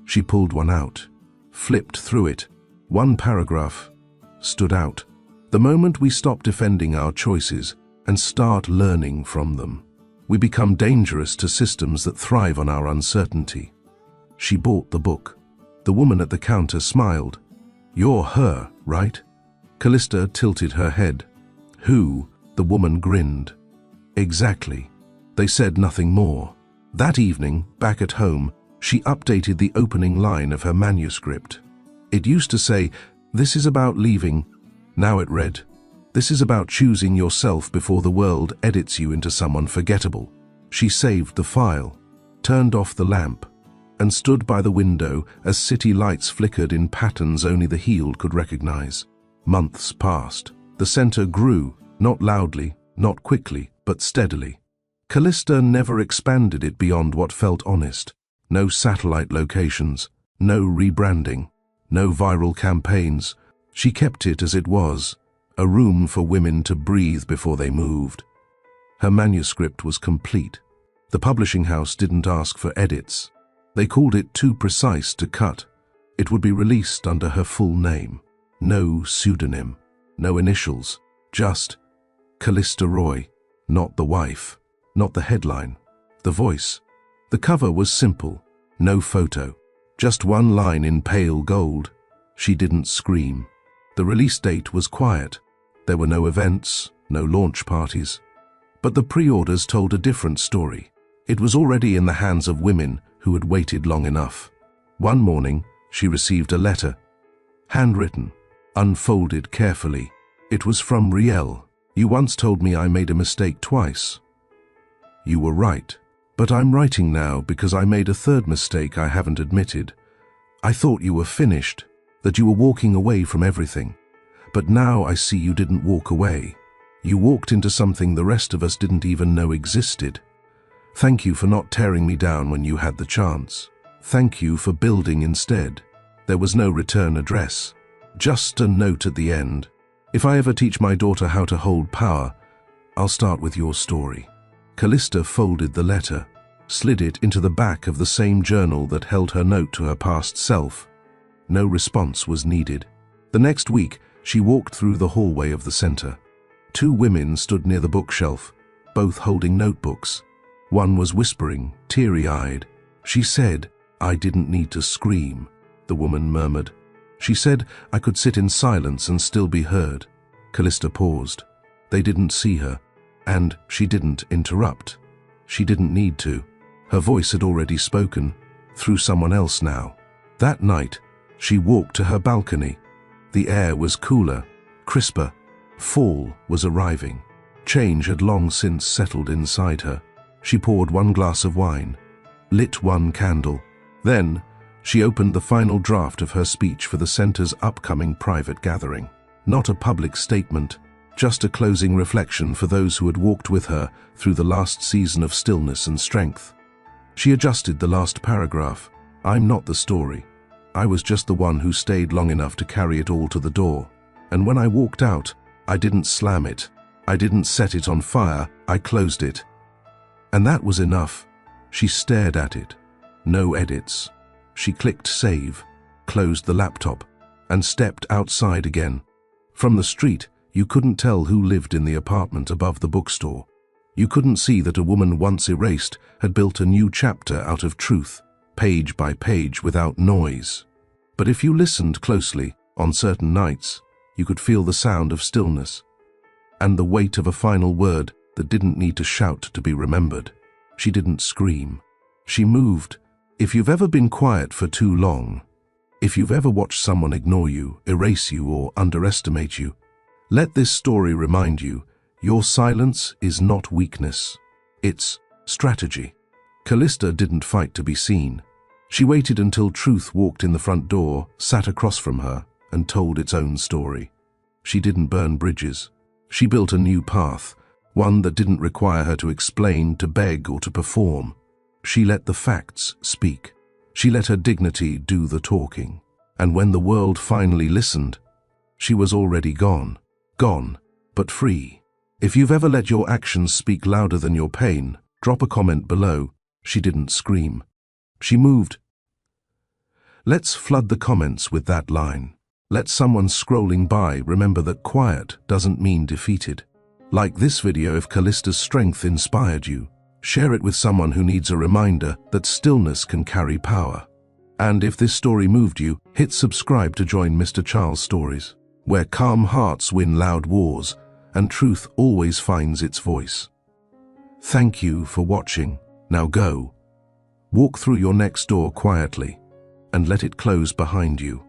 She pulled one out, flipped through it. One paragraph stood out. The moment we stop defending our choices and start learning from them, we become dangerous to systems that thrive on our uncertainty. She bought the book. The woman at the counter smiled. "You're her, right?" Callista tilted her head. "Who?" The woman grinned. "Exactly." They said nothing more. That evening, back at home, she updated the opening line of her manuscript. It used to say, "This is about leaving." Now it read, "This is about choosing yourself before the world edits you into someone forgettable." She saved the file, turned off the lamp, and stood by the window as city lights flickered in patterns only the healed could recognize. Months passed. The center grew, not loudly, not quickly, but steadily. Callista never expanded it beyond what felt honest. No satellite locations, no rebranding, no viral campaigns. She kept it as it was, a room for women to breathe before they moved. Her manuscript was complete. The publishing house didn't ask for edits. They called it too precise to cut. It would be released under her full name. No pseudonym, no initials, just Callista Roy, not the wife, not the headline, the voice. The cover was simple, no photo, just one line in pale gold. She didn't scream. The release date was quiet. There were no events, no launch parties. But the pre-orders told a different story. It was already in the hands of women who had waited long enough. One morning, she received a letter, handwritten, unfolded carefully. It was from Riel. "You once told me I made a mistake twice. You were right, but I'm writing now because I made a third mistake I haven't admitted. I thought you were finished, that you were walking away from everything. But now I see you didn't walk away. You walked into something the rest of us didn't even know existed. Thank you for not tearing me down when you had the chance. Thank you for building instead." There was no return address, just a note at the end. "If I ever teach my daughter how to hold power, I'll start with your story." Callista folded the letter, slid it into the back of the same journal that held her note to her past self. No response was needed. The next week, she walked through the hallway of the center. Two women stood near the bookshelf, both holding notebooks. One was whispering, teary-eyed. "She said, I didn't need to scream," the woman murmured. "She said I could sit in silence and still be heard." Callista paused. They didn't see her, and she didn't interrupt. She didn't need to. Her voice had already spoken, through someone else now. That night, she walked to her balcony. The air was cooler, crisper. Fall was arriving. Change had long since settled inside her. She poured one glass of wine, lit one candle. Then, she opened the final draft of her speech for the center's upcoming private gathering. Not a public statement, just a closing reflection for those who had walked with her through the last season of stillness and strength. She adjusted the last paragraph. "I'm not the story. I was just the one who stayed long enough to carry it all to the door. And when I walked out, I didn't slam it. I didn't set it on fire. I closed it." And that was enough. She stared at it. No edits. She clicked save, closed the laptop, and stepped outside again. From the street, you couldn't tell who lived in the apartment above the bookstore. You couldn't see that a woman once erased had built a new chapter out of truth, page by page without noise. But if you listened closely, on certain nights, you could feel the sound of stillness, and the weight of a final word that didn't need to shout to be remembered. She didn't scream. She moved. If you've ever been quiet for too long, if you've ever watched someone ignore you, erase you, or underestimate you, let this story remind you, your silence is not weakness. It's strategy. Callista didn't fight to be seen. She waited until truth walked in the front door, sat across from her, and told its own story. She didn't burn bridges. She built a new path, one that didn't require her to explain, to beg, or to perform. She let the facts speak. She let her dignity do the talking. And when the world finally listened, she was already gone. Gone, but free. If you've ever let your actions speak louder than your pain, drop a comment below. She didn't scream. She moved. Let's flood the comments with that line. Let someone scrolling by remember that quiet doesn't mean defeated. Like this video if Callista's strength inspired you. Share it with someone who needs a reminder that stillness can carry power. And if this story moved you, hit subscribe to join Mr. Charles Stories, where calm hearts win loud wars and truth always finds its voice. Thank you for watching. Now go. Walk through your next door quietly and let it close behind you.